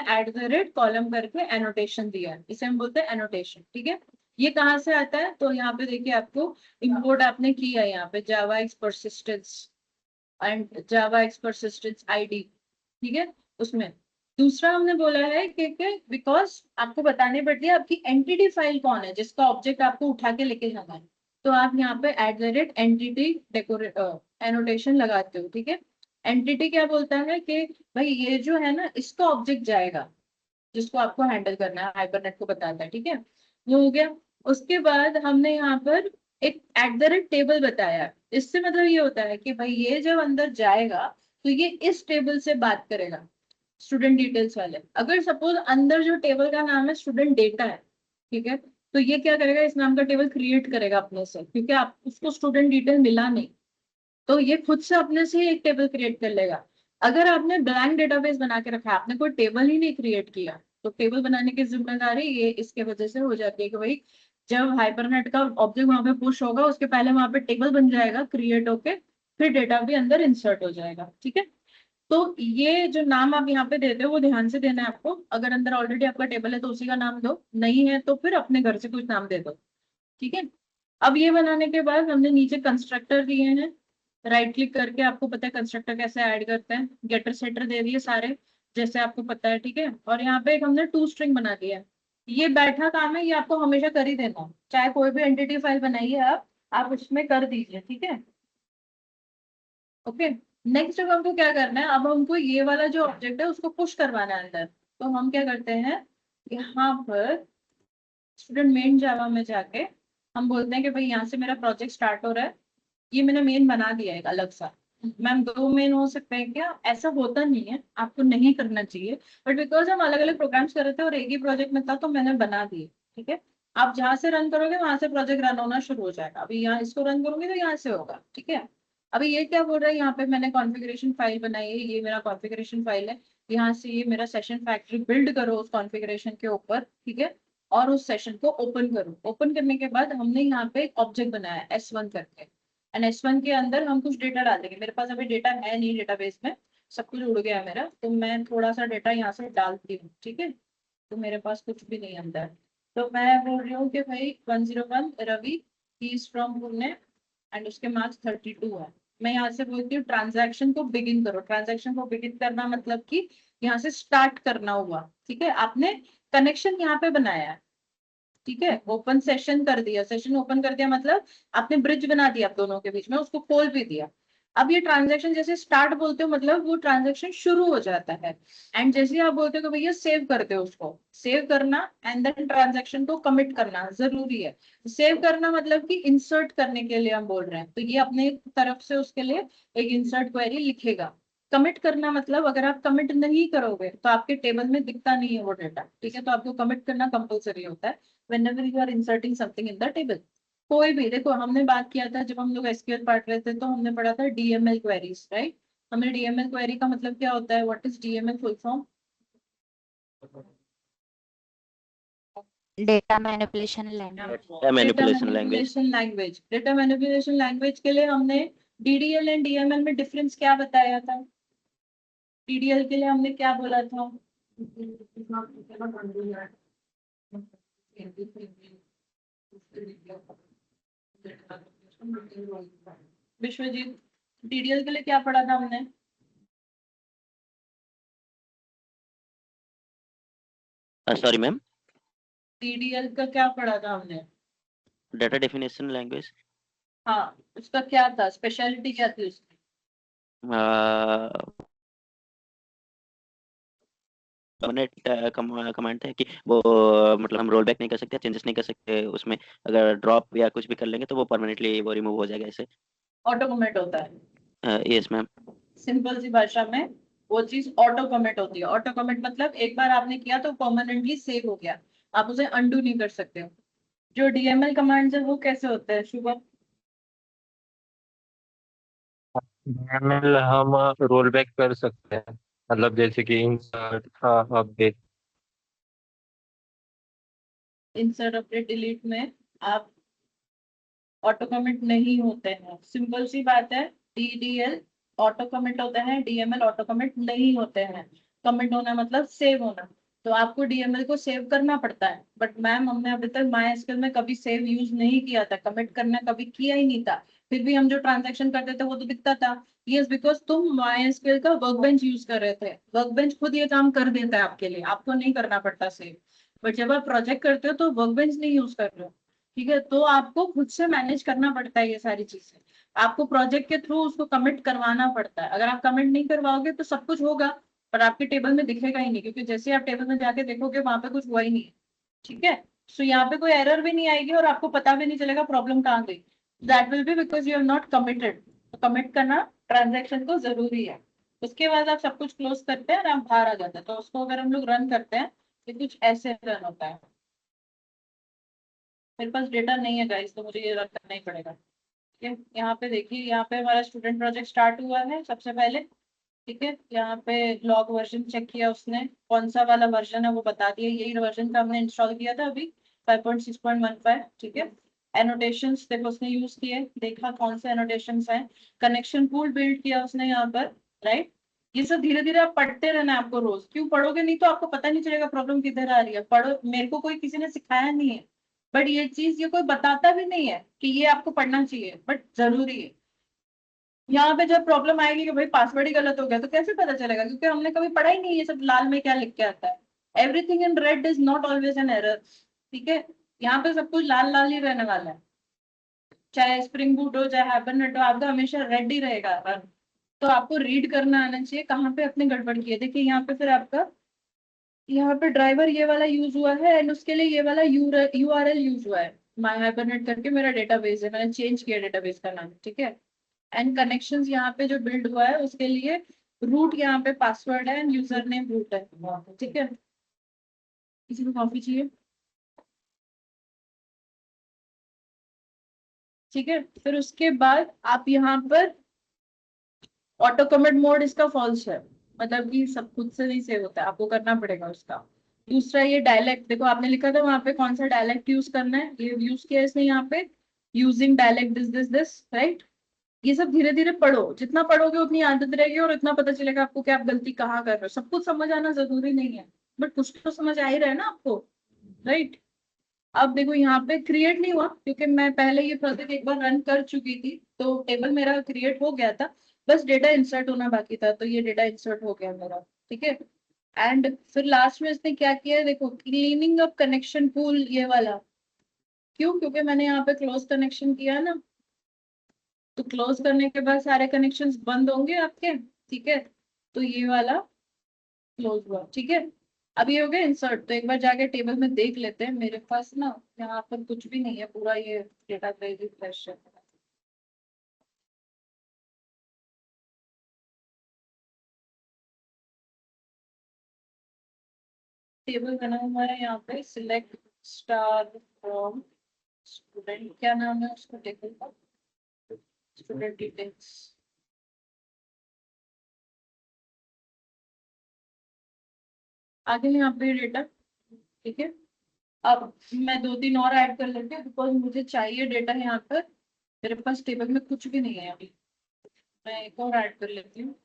@कॉलम करके एनोटेशन दिया है, इसे हम बोलते हैं एनोटेशन। ठीक है, ये कहाँ से आता है, तो यहाँ पे देखिए आपको इंपोर्ट आपने किया है यहाँ पे जावा x persistence and Java x persistence ID। ठीक है, उसमें दूसरा हमने बोला है कि बिकॉज आपको बतानी पड़ती है आपकी एंटिटी फाइल कौन है जिसका ऑब्जेक्ट आपको उठा के लेके जाना है। तो आप यहाँ पे @entity डेकोरेट एनोटेशन लगाते हो। ठीक है, एंटिटी क्या बोलता है कि भाई ये जो है ना इसका ऑब्जेक्ट जाएगा जिसको आपको हैंडल करना है, हाइपरनेट को बताता है। ठीक है, वो हो गया। उसके बाद हमने यहाँ पर एक टेबल बताया है। इससे मतलब ये होता है कि भाई ये जब अंदर जाएगा तो ये इस टेबल से बात करेगा, स्टूडेंट डिटेल्स वाले। अगर सपोज अंदर जो टेबल का नाम है स्टूडेंट डेटा है, ठीक है, तो ये क्या करेगा, इस नाम का टेबल क्रिएट करेगा अपने से, क्योंकि आप उसको स्टूडेंट डिटेल मिला नहीं, तो ये खुद से अपने से ही एक टेबल क्रिएट कर लेगा। अगर आपने ब्लैंक डेटाबेस बना के रखा है, आपने कोई टेबल ही नहीं क्रिएट किया, तो टेबल बनाने की जिम्मेदारी ये इसके वजह से हो जाती है कि भाई जब हाइपरनेट का ऑब्जेक्ट वहां पे पुश होगा उसके पहले वहां पे टेबल बन जाएगा क्रिएट होके, फिर डेटा भी अंदर इंसर्ट हो जाएगा। ठीक है, तो ये जो नाम आप यहाँ पे देते हो वो ध्यान से देना है आपको। अगर अंदर ऑलरेडी आपका टेबल है तो उसी का नाम दो, नहीं है तो फिर अपने घर से कुछ नाम दे दो। ठीक है, अब ये बनाने के बाद हमने नीचे कंस्ट्रक्टर दिए हैं। राइट क्लिक करके आपको पता है कंस्ट्रक्टर कैसे ऐड करते हैं, गेटर सेटर दे दिए सारे जैसे आपको पता है। ठीक है, और यहाँ पे एक हमने टू स्ट्रिंग बना दिया है। ये बैठा काम है, ये आपको हमेशा कर ही देना, चाहे कोई भी एंटिटी फाइल बनाइए आप उसमें कर दीजिए। ठीक है, ओके। नेक्स्ट अब हमको क्या करना है, अब हमको ये वाला जो ऑब्जेक्ट है उसको पुश करवाना है अंदर। तो हम क्या करते हैं, यहाँ पर स्टूडेंट मेन जावा में जाके हम बोलते हैं कि भाई यहाँ से मेरा प्रोजेक्ट स्टार्ट हो रहा है। ये मैंने मेन बना दिया है एक अलग सा। मैम 2 मेन हो सकते हैं क्या, ऐसा होता नहीं है, आपको नहीं करना चाहिए, बट बिकॉज हम अलग अलग प्रोग्राम्स कर रहे थे और एक ही प्रोजेक्ट में था तो मैंने बना दिए। ठीक है, आप जहां से रन करोगे वहां से प्रोजेक्ट रन होना शुरू हो जाएगा। अभी यहाँ इसको रन करोगे तो यहाँ से होगा। ठीक है, अभी ये क्या बोल रहा है, यहाँ पे मैंने कॉन्फ़िगरेशन फाइल बनाई है, ये मेरा कॉन्फ़िगरेशन फाइल है। यहाँ से ये मेरा सेशन फैक्ट्री बिल्ड करो उस कॉन्फ़िगरेशन के ऊपर। ठीक है, और उस सेशन को ओपन करो। ओपन करने के बाद हमने यहाँ पे एक ऑब्जेक्ट बनाया है S1 करके, एंड S1 के अंदर हम कुछ डेटा डाल देंगे। मेरे पास अभी डेटा है नहीं डेटाबेस में, सब कुछ उड़ गया है मेरा, तो मैं थोड़ा सा डेटा यहाँ से डालती हूँ। ठीक है, तो मेरे पास कुछ भी नहीं अंदर। तो मैं बोल रही हूँ कि भाई 101 Ravi, he is from Pune and उसके मार्क्स 32 है। मैं यहाँ से बोलती हूँ ट्रांजैक्शन को बिगिन करो। ट्रांजैक्शन को बिगिन करना मतलब कि यहाँ से स्टार्ट करना हुआ। ठीक है, आपने कनेक्शन यहाँ पे बनाया है। ठीक है, ओपन सेशन कर दिया, सेशन ओपन कर दिया मतलब आपने ब्रिज बना दिया आप दोनों के बीच में, उसको खोल भी दिया। अब ये ट्रांजैक्शन जैसे स्टार्ट बोलते हो मतलब वो ट्रांजैक्शन शुरू हो जाता है, एंड जैसे आप बोलते हो कि भैया सेव करते हो, उसको सेव करना एंड देन ट्रांजैक्शन को कमिट करना जरूरी है। सेव करना मतलब कि इंसर्ट करने के लिए हम बोल रहे हैं, तो ये अपने तरफ से उसके लिए एक इंसर्ट क्वेरी लिखेगा। कमिट करना मतलब अगर आप कमिट नहीं करोगे तो आपके टेबल में दिखता नहीं है वो डेटा। ठीक है, तो आपको कमिट करना कंपलसरी होता है whenever you are inserting something in the table। कोई भी देखो, हमने बात किया था जब हम लोग SQL पढ़ रहे थे तो हमने पढ़ा था DML क्वेरीज, राइट। हमने DML क्वेरी का मतलब क्या होता है, what is DML full form? Data manipulation language. Data manipulation language. Data manipulation language के लिए हमने DDL एंड DML में डिफरेंस क्या बताया था? DDL के लिए हमने क्या बोला था? विश्वजीत, DDL के लिए क्या पढ़ा था हमने? सॉरी मैम, DDL का क्या पढ़ा था हमने? Data definition language. हाँ, उसका क्या था, स्पेशलिटी क्या थी उसकी? परमानेंट कमांड है कि वो मतलब हम रोल बैक नहीं कर सकते, चेंजेस नहीं कर सकते उसमें, अगर ड्रॉप या कुछ भी कर लेंगे तो वो परमानेंटली वो रिमूव हो जाएगा ऐसे? ऑटो कमिट होता है। Yes ma'am. सिंपल सी भाषा में वो चीज ऑटो कमिट होती है। ऑटो कमिट मतलब एक बार आपने किया तो परमानेंटली सेव हो गया, आप उसे अंडू नहीं कर सकते हो। जो डीएमएल कमांड्स है वो कैसे होते हैं शुभ? डीएमएल हम रोल बैक कर सकते हैं, मतलब जैसे कि insert, update. Insert update delete में आप ऑटो कमिट नहीं होते हैं। सिंपल सी बात है, डीडीएल ऑटो कमिट होते हैं, डीएमएल ऑटो कमिट नहीं होते हैं। कमिट होना मतलब सेव होना। तो आपको डीएमएल को सेव करना पड़ता है, बट मैम हमने अभी तक माई एसक्यूएल में कभी सेव यूज नहीं किया था, कमिट करना कभी किया ही नहीं था। फिर भी हम जो ट्रांजेक्शन करते थे वो तो दिखता था। यस, बिकॉज तुम माई एसक्यूएल का वर्कबेंच यूज कर रहे थे। वर्कबेंच खुद ये काम कर देता है आपके लिए, आपको नहीं करना पड़ता सेव। बट जब आप प्रोजेक्ट करते हो तो वर्कबेंच नहीं यूज कर रहे हो, ठीक है, तो आपको खुद से मैनेज करना पड़ता है ये सारी चीजें। आपको प्रोजेक्ट के थ्रू उसको कमिट करवाना पड़ता है। अगर आप कमिट नहीं करवाओगे तो सब कुछ होगा पर आपके टेबल में दिखेगा ही नहीं, क्योंकि जैसे आप टेबल में जाके देखोगे वहां पे कुछ हुआ ही नहीं है। ठीक है, सो यहाँ पे कोई एरर भी नहीं आएगी और आपको पता भी नहीं चलेगा प्रॉब्लम कहाँ गई। That will be because you have not committed. तो कमिट करना ट्रांजेक्शन को जरूरी है। उसके बाद आप सब कुछ क्लोज करते हैं और आप बाहर आ जाते हैं। तो उसको अगर हम लोग रन करते हैं तो कुछ ऐसे रन होता है। मेरे पास डेटा नहीं है गाइस, तो मुझे ये रन करना ही पड़ेगा। ठीक है, यहाँ पे देखिए, यहाँ पे हमारा स्टूडेंट प्रोजेक्ट स्टार्ट हुआ है सबसे पहले। ठीक है, यहाँ पे लॉग वर्जन चेक किया उसने, कौन सा वाला वर्जन है वो बता दिया, यही वर्जन का हमने इंस्टॉल किया था अभी 5.6.15। ठीक है, एनोटेशंस देखो उसने यूज किए, देखा कौन से एनोटेशंस हैं। कनेक्शन पूल बिल्ड किया उसने यहाँ पर, राइट। ये सब धीरे धीरे आप पढ़ते रहना है आपको रोज, क्यों पढ़ोगे नहीं तो आपको पता नहीं चलेगा प्रॉब्लम किधर आ रही है। पढ़ो, मेरे को कोई किसी ने सिखाया नहीं है, बट ये चीज ये कोई बताता भी नहीं है कि ये आपको पढ़ना चाहिए, बट जरूरी है। यहाँ पे जब प्रॉब्लम आएगी कि भाई पासवर्ड ही गलत हो गया, तो कैसे पता चलेगा, क्योंकि हमने कभी पढ़ा ही नहीं ये सब लाल में क्या लिख के आता है। Everything in red is not always an error. ठीक है, यहाँ पे सब कुछ लाल लाल ही रहने वाला है। चाहे स्प्रिंग बूट हो चाहे हाइबरनेट हो, आपका हमेशा रेड ही रहेगा रन। तो आपको रीड करना आना चाहिए कहाँ पे अपने गड़बड़ की है। देखिए यहाँ पे फिर आपका यहाँ पे ड्राइवर ये वाला यूज हुआ है एंड उसके लिए ये वाला यूआरएल यूज हुआ है। माई हाइबरनेट करके मेरा डेटाबेस है, मैंने चेंज किया डेटाबेस का नाम। ठीक है, एंड कनेक्शंस यहाँ पे जो बिल्ड हुआ है उसके लिए रूट यहाँ पे पासवर्ड है एंड यूजर नेम रूट है। ठीक है, किसी को कॉफी चाहिए? ठीक है, फिर उसके बाद आप यहाँ पर ऑटो कमिट मोड इसका फॉल्स है, मतलब कि सब खुद से नहीं सेव होता है, आपको करना पड़ेगा उसका। दूसरा ये डायलेक्ट, देखो आपने लिखा था वहां पे कौन सा डायलेक्ट यूज करना है, ये यूज किया इसने यहाँ पे, यूजिंग डायलेक्ट दिस राइट। ये सब धीरे धीरे पढ़ो, जितना पढ़ोगे उतनी आदत रहेगी और इतना पता चलेगा आपको कि आप गलती कहाँ कर रहे हो। सब कुछ समझ आना जरूरी नहीं है, बट कुछ तो समझ आ ही रहा है ना आपको, राइट। अब देखो यहाँ पे क्रिएट नहीं हुआ क्योंकि मैं पहले ये प्रोजेक्ट एक बार रन कर चुकी थी, तो टेबल मेरा क्रिएट हो गया था। बस डेटा इंसर्ट होना बाकी था, तो ये डेटा इंसर्ट हो गया मेरा। ठीक है, एंड फिर लास्ट में इसने क्या किया है, देखो क्लीनिंग अप कनेक्शन पूल ये वाला। क्यों? क्योंकि मैंने यहाँ पे क्लोज कनेक्शन किया है ना, तो क्लोज करने के बाद सारे कनेक्शंस बंद होंगे आपके। ठीक है, तो ये वाला क्लोज हुआ। ठीक है, अब ये हो गया इंसर्ट। तो एक बार जाके टेबल में देख लेते हैं, मेरे पास ना यहाँ पर कुछ भी नहीं है, पूरा ये डेटा बेस फ्रेश है। टेबल बना हुआ है यहाँ पे, सिलेक्ट स्टार फ्रॉम स्टूडेंट, क्या नाम है उसका टेबल का, स्टूडेंट डिटेल्स। आगे यहाँ पे डेटा। ठीक है, अब मैं दो तीन और ऐड कर लेती हूँ बिकॉज मुझे चाहिए डेटा यहाँ पर। मेरे पास टेबल में कुछ भी नहीं है अभी, मैं एक और ऐड कर लेती हूँ।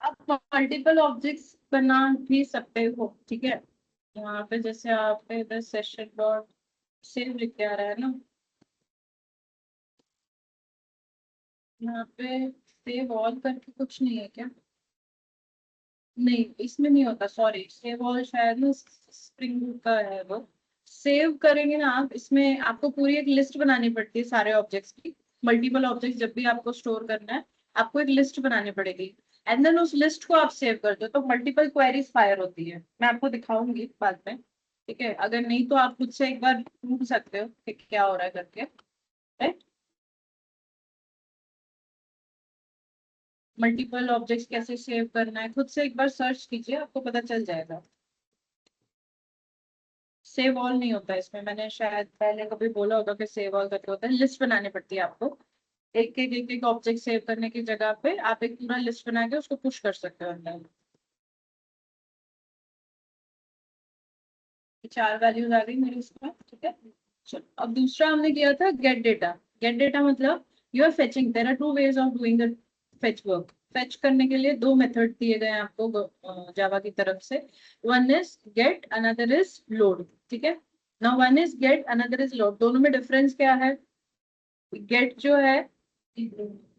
आप मल्टीपल ऑब्जेक्ट्स बना भी सकते हो, ठीक है। यहाँ पे जैसे आप इधर सेशन डॉट सेव लिख के आ रहा है ना, यहाँ पे सेव ऑल करके कुछ नहीं है क्या? नहीं, इसमें नहीं होता, सॉरी, सेव ऑल शायद ना स्प्रिंग बूट का है वो। सेव करेंगे ना आप, इसमें आपको पूरी एक लिस्ट बनानी पड़ती है सारे ऑब्जेक्ट्स की। मल्टीपल ऑब्जेक्ट्स जब भी आपको स्टोर करना है, आपको एक लिस्ट बनानी पड़ेगी, एंड देन उस लिस्ट को आप सेव कर दो, तो मल्टीपल क्वेरीज फायर होती है। मैं आपको दिखाऊंगी बाद में, ठीक है। अगर नहीं तो आप खुद से एक बार पूछ सकते हो कि क्या हो रहा है करके, राइट। मल्टीपल ऑब्जेक्ट्स कैसे सेव करना है, खुद से एक बार सर्च कीजिए, आपको पता चल जाएगा। सेव ऑल नहीं होता इसमें, मैंने शायद पहले कभी बोला होगा कि सेव ऑल करके होता है। लिस्ट बनानी पड़ती है आपको, एक ऑब्जेक्ट सेव करने की जगह पे आप एक पूरा लिस्ट बना के उसको पुश कर सकते हो अंदर। 4 वैल्यूज आ गई मेरी इसमें, ठीक है। चलो, अब दूसरा हमने किया था गेट डेटा। गेट डेटा मतलब you are fetching, there are 2 ways of doing the fetch work. Fetch करने के लिए 2 मेथड दिए गए हैं आपको जावा की तरफ से। One is get, another is load, ठीक है। Now one is get, another is load, दोनों में डिफरेंस क्या है? गेट जो है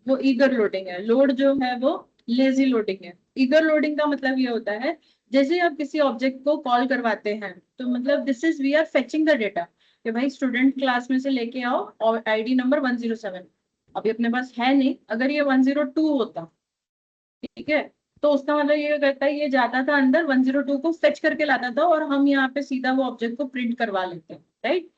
वो ईगर लोडिंग है, लोड जो है वो लेजी लोडिंग है। ईगर लोडिंग का मतलब ये होता है, जैसे आप किसी ऑब्जेक्ट को कॉल करवाते हैं, तो मतलब this is we are fetching the data, कि भाई स्टूडेंट क्लास में से लेके आओ और आईडी नंबर 107। अभी अपने पास है नहीं, अगर ये 102 होता, ठीक है, तो उसका मतलब ये करता है, ये जाता था अंदर 102 को फेच करके लाता था, और हम यहाँ पे सीधा वो ऑब्जेक्ट को प्रिंट करवा लेते हैं, राइट।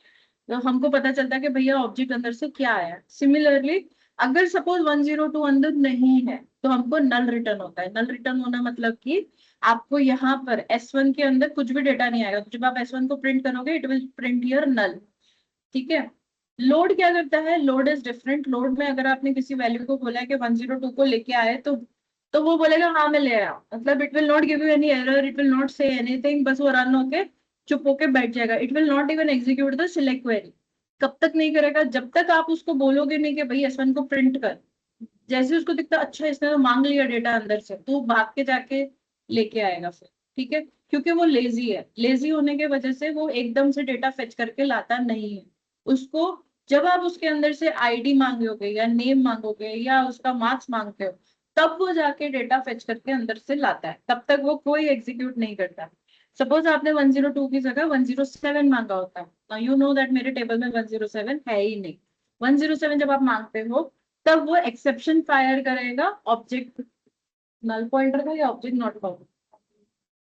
तो हमको पता चलता है कि भैया ऑब्जेक्ट अंदर से क्या आया। सिमिलरली अगर सपोज 102 अंदर नहीं है, तो हमको नल रिटर्न होता है। नल रिटर्न होना मतलब कि आपको यहाँ पर S1 के अंदर कुछ भी डेटा नहीं आएगा, तो जब आप S1 को प्रिंट करोगे इट विल प्रिंट हियर नल, ठीक है। लोड क्या करता है? Load is different. लोड में अगर आपने किसी वैल्यू को बोला है कि 102 को लेके आए, तो वो बोलेगा हाँ मैं ले आया, मतलब it will not give you any error, it will not say anything, बस वो रन होके चुप होके बैठ जाएगा। It will not even execute the select query. कब तक नहीं करेगा? जब तक आप उसको बोलोगे नहीं कि भाई S1 को प्रिंट कर। जैसे उसको दिखता अच्छा इसने तो मांग लिया डेटा अंदर से, तो वो भाग के जाके लेके आएगा फिर, ठीक है। क्योंकि वो लेजी है, लेजी होने के वजह से वो एकदम से डेटा फेच करके लाता नहीं है। उसको जब आप उसके अंदर से आईडी मांगोगे या नेम मांगोगे या उसका मार्क्स मांगते हो, तब वो जाके डेटा फेच करके अंदर से लाता है, तब तक वो कोई एग्जीक्यूट नहीं करता। सपोज आपने 102 की जगह 107 मांगा होता है, यू नो दैट मेरे टेबल में 107 है ही नहीं। 107 जब आप मांगते हो, तब वो एक्सेप्शन फायर करेगा ऑब्जेक्ट नल पॉइंटर का या object not found,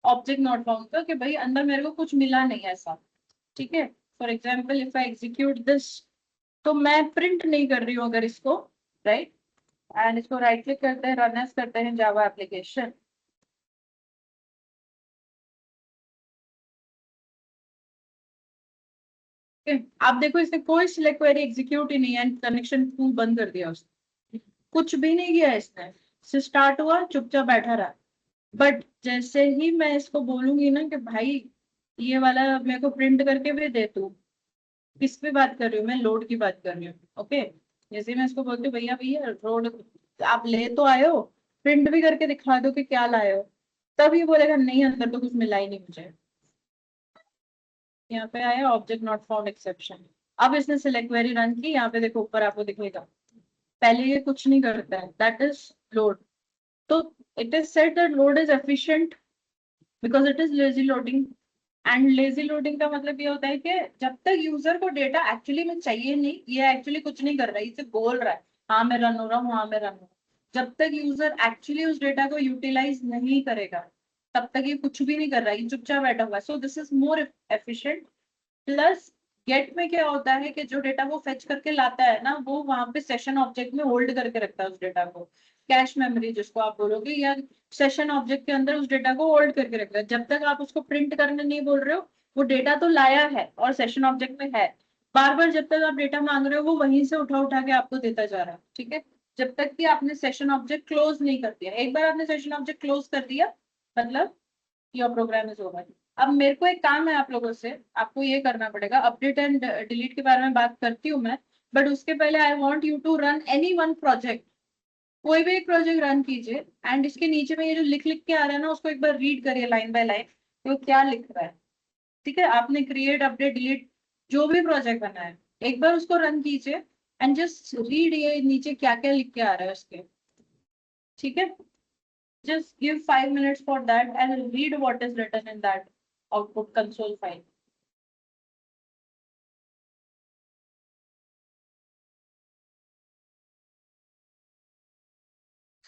object not found का, कि भाई अंदर मेरे को कुछ मिला नहीं ऐसा, ठीक है। For example if I execute this, तो मैं प्रिंट नहीं कर रही हूँ अगर इसको, राइट। एंड इसको राइट क्लिक करते हैं, रन एज करते हैं जावा एप्लीकेशन। आप देखो इसने कोई सिलेक्ट क्वेरी एग्जीक्यूट ही नहीं है, कनेक्शन फुल बंद कर दिया उसने, कुछ भी नहीं किया इसने, से स्टार्ट हुआ चुपचाप बैठा रहा। बट जैसे ही मैं इसको बोलूंगी ना कि भाई ये वाला मेरे को प्रिंट करके भी दे तू, किस पे बात कर रही हूँ मैं? लोड की बात कर रही हूँ, ओके। जैसे मैं इसको बोलती हूँ भैया भैया रोड आप ले तो आए हो, प्रिंट भी करके दिखा दो कि क्या लाए हो, तब ये बोलेगा नहीं अंदर तो कुछ मिला ही नहीं मुझे। यहाँ पे आया ऑब्जेक्ट नॉट फाउंड एक्सेप्शन। अब इसने सिलेक्ट क्वेरी रन की, यहाँ पे देखो ऊपर आपको दिखेगा, पहले ये कुछ नहीं करता है, दैट इज लोड। तो it is said that load is efficient because it is lazy loading. And lazy loading का मतलब ये होता है कि जब तक यूजर को डेटा एक्चुअली में चाहिए नहीं, ये एक्चुअली कुछ नहीं कर रहा है, इसे बोल रहा है हाँ मैं रन हो रहा हूँ, हाँ मैं रन हो रहा हूँ, जब तक यूजर एक्चुअली उस डेटा को यूटिलाइज नहीं करेगा, तब तक ये कुछ भी नहीं कर रहा है, ये चुपचाप बैठा हुआ है। So this is more efficient. Plus get में क्या होता है कि जो डेटा वो फेच करके लाता है ना, वो वहां पे सेशन ऑब्जेक्ट में होल्ड करके रखता है उस डेटा को, कैश मेमोरी जिसको आप बोलोगे, या सेशन ऑब्जेक्ट के अंदर उस डेटा को होल्ड करके रखता है। जब तक आप उसको प्रिंट करने नहीं बोल रहे हो, वो डेटा तो लाया है और सेशन ऑब्जेक्ट में है, बार बार जब तक आप डेटा मांग रहे हो वो वहीं से उठा उठा के आपको देता जा रहा है, ठीक है। जब तक कि आपने सेशन ऑब्जेक्ट क्लोज नहीं कर दिया, एक बार आपने सेशन ऑब्जेक्ट क्लोज कर दिया मतलब योर प्रोग्राम इज ओवर। अब मेरे को एक काम है आप लोगों से, आपको ये करना पड़ेगा, अपडेट एंड डिलीट के बारे में बात करती हूँ मैं, बट उसके पहले I want you to run any one project, कोई भी एक प्रोजेक्ट रन कीजिए एंड इसके नीचे में ये जो लिख लिख के आ रहा है ना, उसको एक बार रीड करिए लाइन बाय लाइन, तो क्या लिख रहा है। ठीक है, आपने क्रिएट अपडेट डिलीट जो भी प्रोजेक्ट बना है, एक बार उसको रन कीजिए एंड जस्ट रीड ये नीचे क्या क्या लिख के आ रहा है उसके। ठीक है, just give 5 minutes for that and read what is written in that output console file.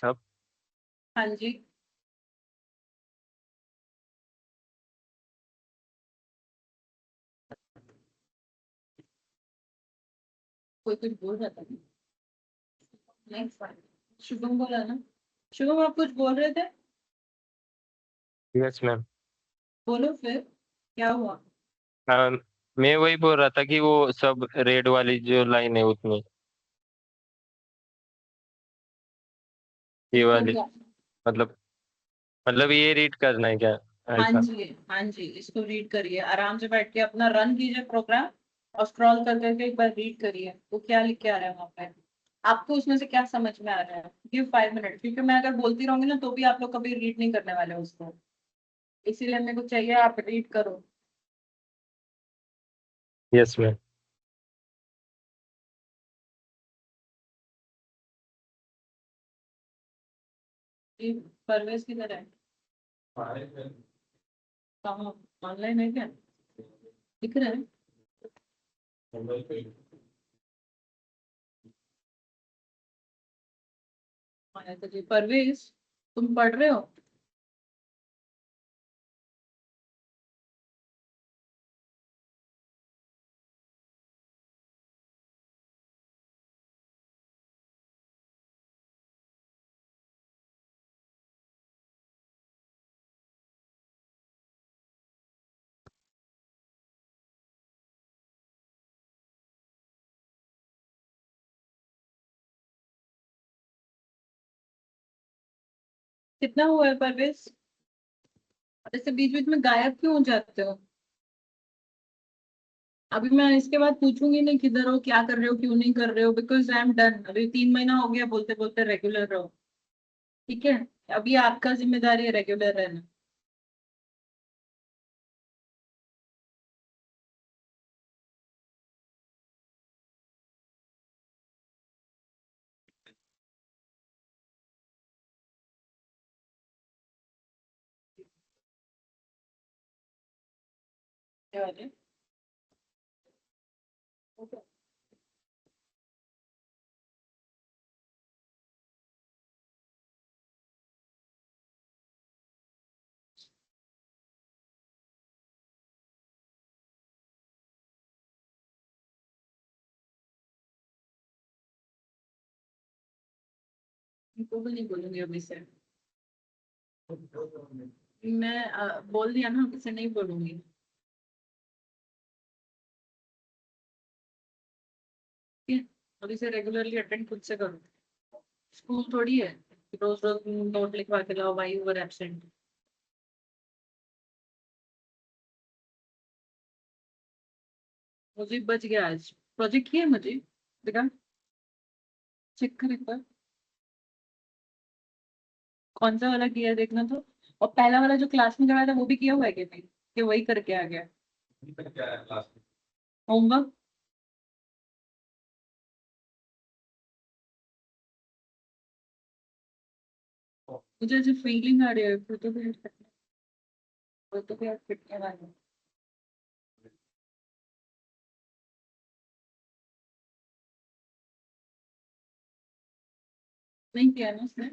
सब हाँ जी। कोई कुछ बोल रहा था? नहीं fine. शुभम बोला ना? शुभम आप कुछ बोल रहे थे? Yes ma'am. बोलो फिर, क्या हुआ? मैं वही बोल रहा था कि वो सब रेड वाली जो लाइन है उसमें, ये तो वाली, क्या? मतलब ये रीड करना है क्या? हाँ ऐसा। जी, हाँ जी, इसको रीड करिए आराम से बैठ के, अपना रन कीजिए प्रोग्राम और स्क्रॉल कर करके एक बार रीड करिए तो क्या लिख के आ रहा है वहां पे, आपको उसमें से क्या समझ में आ रहा है। गिव 5 मिनट, क्योंकि मैं अगर बोलती रहूंगी ना तो भी आप लोग कभी रीड नहीं करने वाले उसको, इसीलिए मेरे को चाहिए आप रीड करो। Yes ma'am. ये परवेज किधर है? कहाँ? ऑनलाइन है क्या? दिख रहा है? आया तो जी। परवेज, तुम पढ़ रहे हो? कितना हुआ है परवेज? ऐसे बीच बीच में गायब क्यों हो जाते हो? अभी मैं इसके बाद पूछूंगी नहीं किधर हो, क्या कर रहे हो, क्यों नहीं कर रहे हो, बिकॉज आई एम डन। अभी 3 महीना हो गया बोलते बोलते, रेगुलर रहो। ठीक है, अभी आपका जिम्मेदारी है रेगुलर रहना। क्या बात है? इनको भी नहीं बोलूंगी अभी से। मैं बोल दिया ना, अभी से नहीं बोलूंगी। ठीक है? अभी से रेगुलरली अटेंड खुद से करो। स्कूल थोड़ी है रोज रोज नोट लिखवा के लाओ, भाई ओवर एब्सेंट। मुझे बच गया आज। प्रोजेक्ट किया है मुझे, देखा? चेक कर एक बार, कौन सा वाला किया है देखना तो। और पहला वाला जो क्लास में कराया था वो भी किया हुआ है कि नहीं, कि वही करके आ गया? होमवर्क। मुझे ऐसी फीलिंग आ रही है फोटो भी फोटो भी फिटने वाला। नहीं किया ना उसने?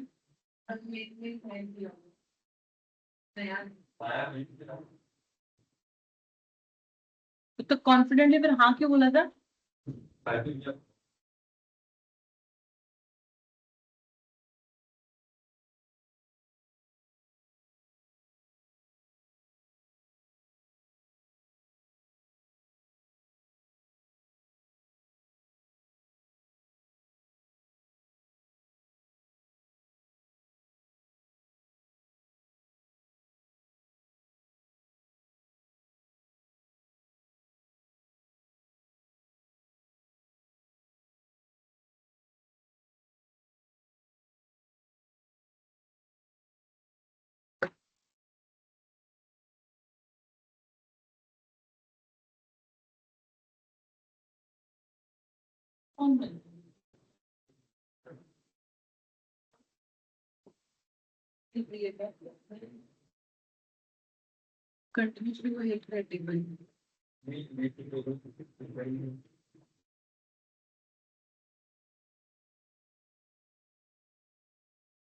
नहीं किया। नहीं यार। तो कॉन्फिडेंटली फिर हाँ क्यों बोला था? कंटिन्यूसली वो हेल्प टेबल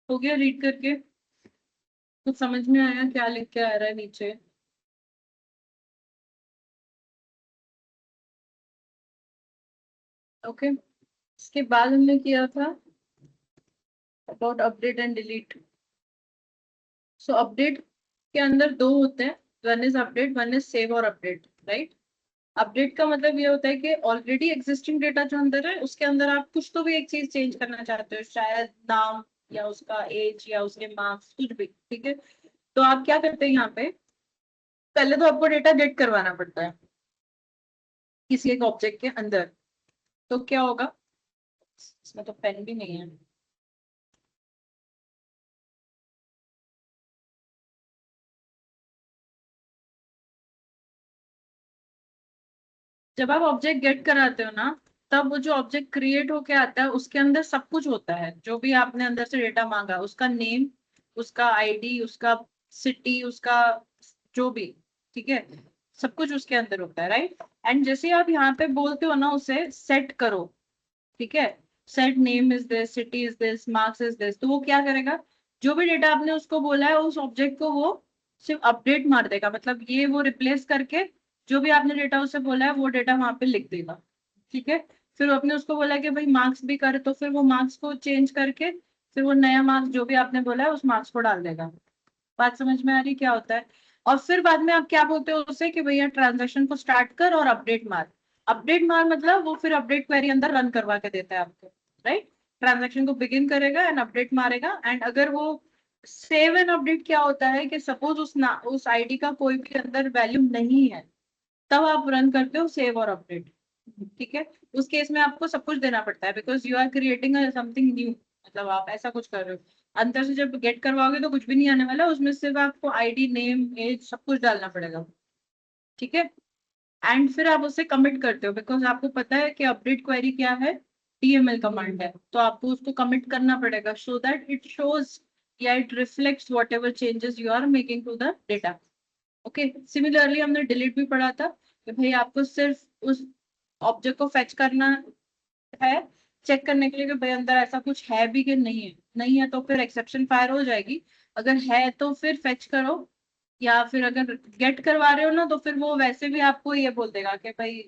हो गया रीड करके? कुछ समझ में आया क्या लिख के आ रहा है नीचे? ओके इसके बाद हमने किया था about update and delete. So update के अंदर दो होते हैं, one is update, one is save और अपडेट, राइट? अपडेट का मतलब ये होता है कि ऑलरेडी एग्जिस्टिंग डेटा जो अंदर है उसके अंदर आप कुछ तो भी एक चीज चेंज करना चाहते हो, शायद नाम या उसका एज या उसके मार्क्स कुछ भी, ठीक है? तो आप क्या करते हैं यहाँ पे, पहले तो आपको डेटा गेट करवाना पड़ता है किसी एक ऑब्जेक्ट के अंदर। तो क्या होगा, इसमें तो पेन भी नहीं है। जब आप ऑब्जेक्ट गेट कराते हो ना, तब वो जो ऑब्जेक्ट क्रिएट होके आता है उसके अंदर सब कुछ होता है, जो भी आपने अंदर से डेटा मांगा, उसका नेम, उसका आईडी, उसका सिटी, उसका जो भी, ठीक है, सब कुछ उसके अंदर होता है, राइट? एंड जैसे आप यहाँ पे बोलते हो ना उसे सेट करो, ठीक है, set name is this, city is this, marks is this, तो वो क्या करेगा, जो भी डेटा आपने उसको बोला है उस ऑब्जेक्ट को वो सिर्फ अपडेट मार देगा, मतलब ये वो रिप्लेस करके जो भी आपने डेटा उसे बोला है वो डेटा वहां पे लिख देगा, ठीक है? फिर आपने उसको बोला कि भाई मार्क्स भी कर, तो फिर वो मार्क्स को चेंज करके फिर वो नया मार्क्स जो भी आपने बोला है उस मार्क्स को डाल देगा। बात समझ में आ रही क्या होता है? और फिर बाद में आप क्या बोलते हो उसे कि भैया ट्रांजेक्शन को स्टार्ट कर और अपडेट मार। अपडेट मार मतलब वो फिर अपडेट क्वेरी अंदर रन करवा के देता है आपको, राइट? ट्रांजेक्शन को बिगिन करेगा एंड अपडेट मारेगा, एंड अगर वो सेव एंड अपडेट क्या होता है कि सपोज उस आईडी का कोई भी अंदर वैल्यू नहीं है, तब आप रन करते हो सेव और अपडेट, ठीक है? उस केस में आपको सब कुछ देना पड़ता है because you are creating something new, मतलब आप ऐसा कुछ कर रहे हो। अंदर से जब गेट करवाओगे तो कुछ भी नहीं आने वाला, उसमें सिर्फ आपको आईडी, नेम, एज सब कुछ डालना पड़ेगा, ठीक है? एंड फिर आप उसे कमिट करते हो बिकॉज आपको पता है कि अपडेट क्वेरी क्या है, टीएमएल कमांड है, तो आपको उसको कमिट करना पड़ेगा सो दैट इट शोज या it reflects whatever changes you are making to the data. Okay similarly हमने डिलीट भी पढ़ा था कि भाई आपको सिर्फ उस ऑब्जेक्ट को फेच करना है, चेक करने के लिए कि भाई अंदर ऐसा कुछ है भी कि नहीं है, नहीं है तो फिर एक्सेप्शन फायर हो जाएगी, अगर है तो फिर फेच करो, या फिर अगर गेट करवा रहे हो ना तो फिर वो वैसे भी आपको ये बोल देगा कि भाई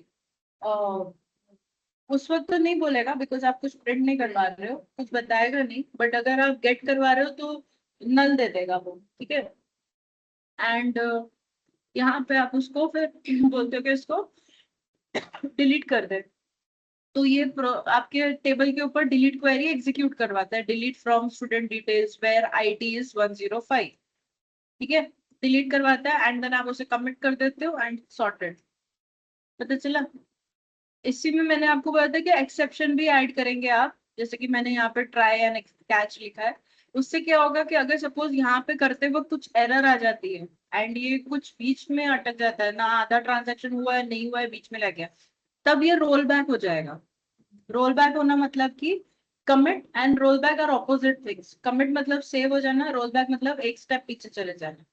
उस वक्त तो नहीं बोलेगा बिकॉज आप कुछ प्रिंट नहीं करवा रहे हो, कुछ बताएगा नहीं, बट अगर आप गेट करवा रहे हो तो नल दे देगा वो, ठीक है? एंड यहाँ पे आप उसको फिर बोलते हो कि इसको डिलीट कर दे, तो ये आपके टेबल के ऊपर डिलीट क्वेरी एग्जीक्यूट करवाता है, delete from student details where ID is 105, ठीक है? डिलीट करवाता है एंड देन आप उसे कमिट कर देते हो एंड सॉर्टेड। पता चला? इसी में मैंने आपको बताया था कि एक्सेप्शन भी ऐड करेंगे आप, जैसे कि मैंने यहाँ पे ट्राई एंड कैच लिखा है, उससे क्या होगा कि अगर सपोज यहाँ पे करते वक्त कुछ एरर आ जाती है एंड ये कुछ बीच में अटक जाता है ना, आधा ट्रांजेक्शन हुआ है नहीं हुआ है बीच में लग गया, तब ये रोल बैक हो जाएगा। रोल बैक होना मतलब कि commit and roll back are opposite things, commit मतलब सेव हो जाना, रोल बैक मतलब एक स्टेप पीछे चले जाना,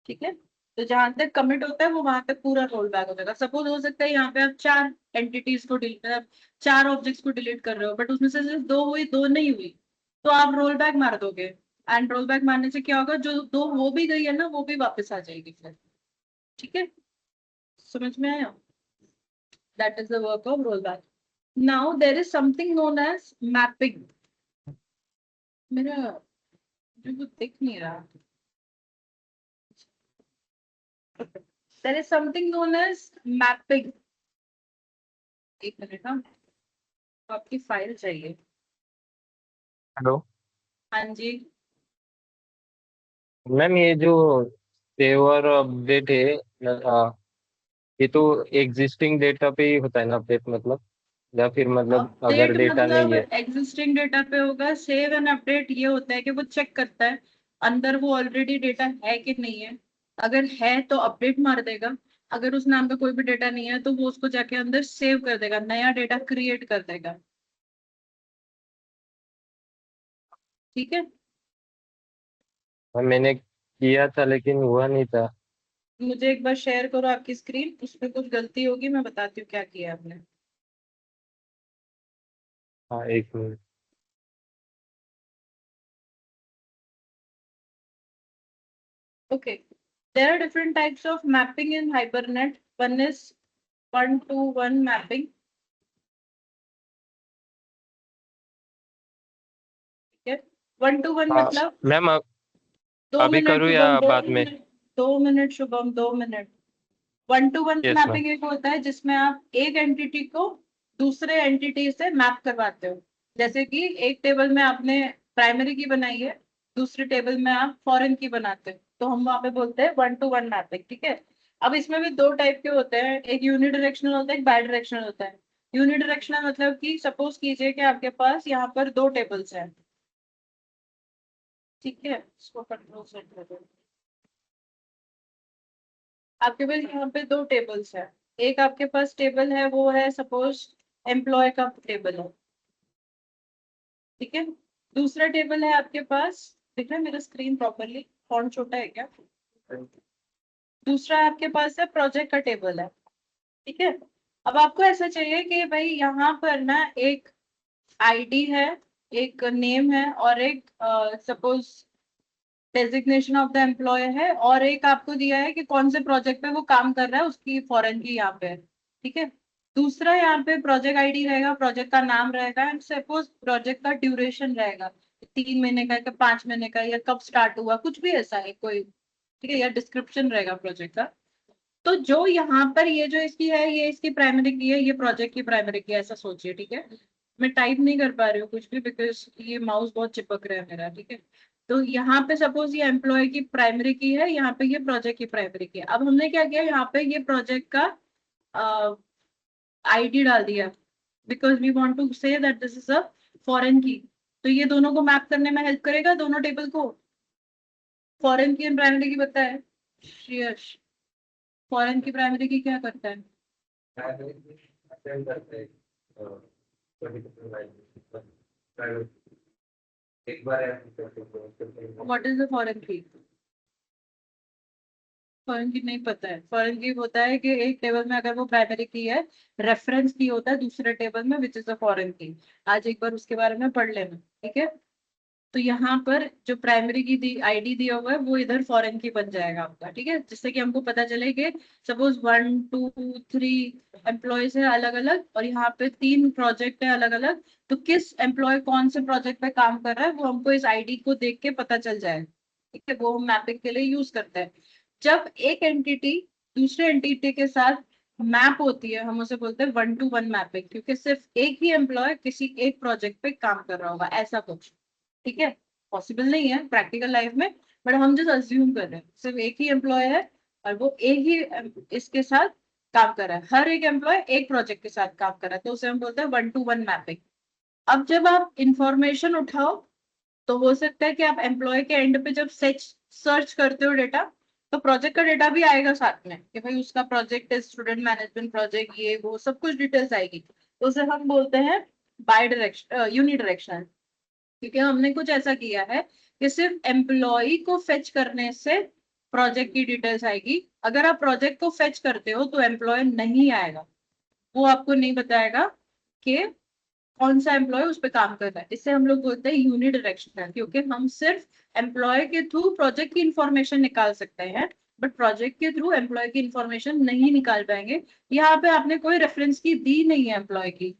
ठीक है? तो जहां तक कमिट होता है वो वहां तक पूरा रोल बैक हो जाएगा। सपोज हो सकता है यहाँ पे आप 4 एंटिटीज को डिलीट, मतलब 4 ऑब्जेक्ट्स को डिलीट कर रहे हो बट उसमें से सिर्फ 2 हुई 2 नहीं हुई, तो आप रोल बैक मार दोगे, एंड रोल बैक मारने से क्या होगा, जो 2 हो भी गई है ना वो भी वापस आ जाएगी फिर, ठीक है? समझ में आया? That is the work of roll back. Now there is something known as mapping. मेरा मुझे कुछ दिख नहीं रहा। There is something known as mapping. एक मिनट, हाँ आपकी फाइल चाहिए। हेलो हाँ जी। मैम, ये जो सेव और अपडेट है, ये तो एग्जिस्टिंग डेटा पे ही होता है ना अपडेट, मतलब या फिर मतलब अगर अपडेट डेटा मतलब नहीं है? एग्जिस्टिंग डेटा पे होगा, सेव एंड अपडेट ये होता है कि वो चेक करता है अंदर वो ऑलरेडी डेटा है कि नहीं है, अगर है तो अपडेट मार देगा, अगर उस नाम का कोई भी डेटा नहीं है तो वो उसको जाके अंदर सेव कर देगा, नया डेटा क्रिएट कर देगा, ठीक है। हाँ, मैंने किया था लेकिन हुआ नहीं था। मुझे एक बार शेयर करो आपकी स्क्रीन, उसमें कुछ गलती होगी, मैं बताती हूँ क्या किया आपने। हाँ, एक minute. Okay, there are different types of mapping in Hibernate. One is 1-to-1 mapping. ठीक है, 1-to-1 हाँ मतलब मैम, 2 अभी मिनट करूँ या शुभम, दो बाद में? Minute 2 minute Shubham, 2 minute. 1-to-1 yes ma'am. Mapping एक होता है जिसमें आप एक एंटिटी को दूसरे एंटिटी से मैप करवाते हो। जैसे कि एक टेबल में आपने प्राइमरी की बनाई है, दूसरी टेबल में आप फॉरेन की बनाते हो, तो हम वहां पे बोलते हैं 1-to-1 मैपिंग। ठीक है। अब इसमें भी दो टाइप के होते हैं, एक यूनिडायरेक्शनल होता है, एक बाई डायरेक्शनल होता है। यूनिडायरेक्शनल मतलब कि सपोज कीजिए कि आपके पास यहाँ पर दो टेबल्स हैं। ठीक है, इसको कंट्रोल सेट कर दो। आपके पास यहाँ पे दो टेबल्स है। एक आपके पास टेबल है, वो है सपोज एम्प्लॉय का टेबल है। ठीक है। दूसरा टेबल है आपके पास, दिख रहा है मेरा स्क्रीन प्रॉपरली, फॉन्ट छोटा है क्या? दूसरा आपके पास है प्रोजेक्ट का टेबल है। ठीक है। अब आपको ऐसा चाहिए कि भाई यहाँ पर ना एक आईडी है, एक नेम है, और एक suppose designation of the employee है, और एक आपको दिया है कि कौन से प्रोजेक्ट पे वो काम कर रहा है, उसकी फॉरेन की यहाँ पे है। ठीक है। दूसरा यहाँ पे प्रोजेक्ट आईडी रहेगा, प्रोजेक्ट का नाम रहेगा, एंड सपोज प्रोजेक्ट का ड्यूरेशन रहेगा, 3 महीने का, 5 महीने का, या कब स्टार्ट हुआ, कुछ भी ऐसा है कोई। ठीक है, या डिस्क्रिप्शन रहेगा प्रोजेक्ट का। तो जो यहाँ पर ये जो इसकी है, ये इसकी प्राइमरी की है, ये प्रोजेक्ट की प्राइमरी की है, ऐसा सोचिए। ठीक है। मैं टाइप नहीं कर पा रही हूँ कुछ भी बिकॉज ये माउस बहुत चिपक रहा है मेरा। ठीक है। तो यहाँ पे सपोज ये एम्प्लॉय की प्राइमरी की है, यहाँ पे ये प्रोजेक्ट की प्राइमरी की है। अब हमने क्या किया, यहाँ पे ये प्रोजेक्ट का आईडी डाल दिया, because we want to say that this is a foreign की। तो ये दोनों को मैप करने में हेल्प करेगा, दोनों टेबल को। फॉरेन की एंड प्राइमरी की पता है श्रेयस? फॉरेन की प्राइमरी की क्या करता है? व्हाट इज द फॉरेन की? फॉरेन की नहीं पता है। फॉरेन की होता है कि एक टेबल में अगर वो प्राइमरी की है, रेफरेंस की होता है दूसरे टेबल में, विच इज अ फॉरेन की। आज एक बार उसके बारे में पढ़ लेना। ठीक है। तो यहाँ पर जो प्राइमरी की दी आईडी दिया हुआ है, वो इधर फॉरेन की बन जाएगा आपका। ठीक है, जिससे कि हमको पता चले कि सपोज 1-2-3 एम्प्लॉयज है अलग अलग, और यहाँ पे 3 प्रोजेक्ट है अलग अलग, तो किस एम्प्लॉय कौन से प्रोजेक्ट पे काम कर रहा है, वो हमको इस आईडी को देख के पता चल जाए। ठीक है, वो हम मैपिंग के लिए यूज करते हैं। जब एक एंटिटी दूसरे एंटिटी के साथ मैप होती है, हम उसे बोलते हैं 1-to-1 मैपिंग, क्योंकि सिर्फ एक ही एम्प्लॉय किसी एक प्रोजेक्ट पे काम कर रहा होगा, ऐसा कुछ। ठीक है। पॉसिबल नहीं है प्रैक्टिकल लाइफ में, बट हम जस्ट अज्यूम कर रहे हैं सिर्फ एक ही एम्प्लॉय है, और वो एक ही इसके साथ काम कर रहा है, हर एक एम्प्लॉय एक प्रोजेक्ट के साथ काम कर रहा है, तो उसे हम बोलते हैं 1-to-1 मैपिंग। अब जब आप इंफॉर्मेशन उठाओ, तो हो सकता है कि आप एम्प्लॉय के एंड पे जब सर्च करते हो डेटा, तो प्रोजेक्ट का डेटा भी आएगा साथ में, कि भाई उसका प्रोजेक्ट है स्टूडेंट मैनेजमेंट प्रोजेक्ट, ये वो सब कुछ डिटेल्स आएगी, तो उसे हम बोलते हैं बाई डायरेक्शन, यूनिडायरेक्शनल। क्योंकि हमने कुछ ऐसा किया है कि सिर्फ एम्प्लॉय को फेच करने से प्रोजेक्ट की डिटेल्स आएगी। अगर आप प्रोजेक्ट को फेच करते हो तो एम्प्लॉय नहीं आएगा, वो आपको नहीं बताएगा कि कौन सा एम्प्लॉय उस पर काम कर रहा है। इससे हम लोग बोलते हैं यूनिडायरेक्शनल, क्योंकि हम सिर्फ एम्प्लॉय के थ्रू प्रोजेक्ट की इंफॉर्मेशन निकाल सकते हैं, बट प्रोजेक्ट के थ्रू एम्प्लॉय की इंफॉर्मेशन नहीं निकाल पाएंगे। यहाँ पे आपने कोई रेफरेंस की दी नहीं है एम्प्लॉय की,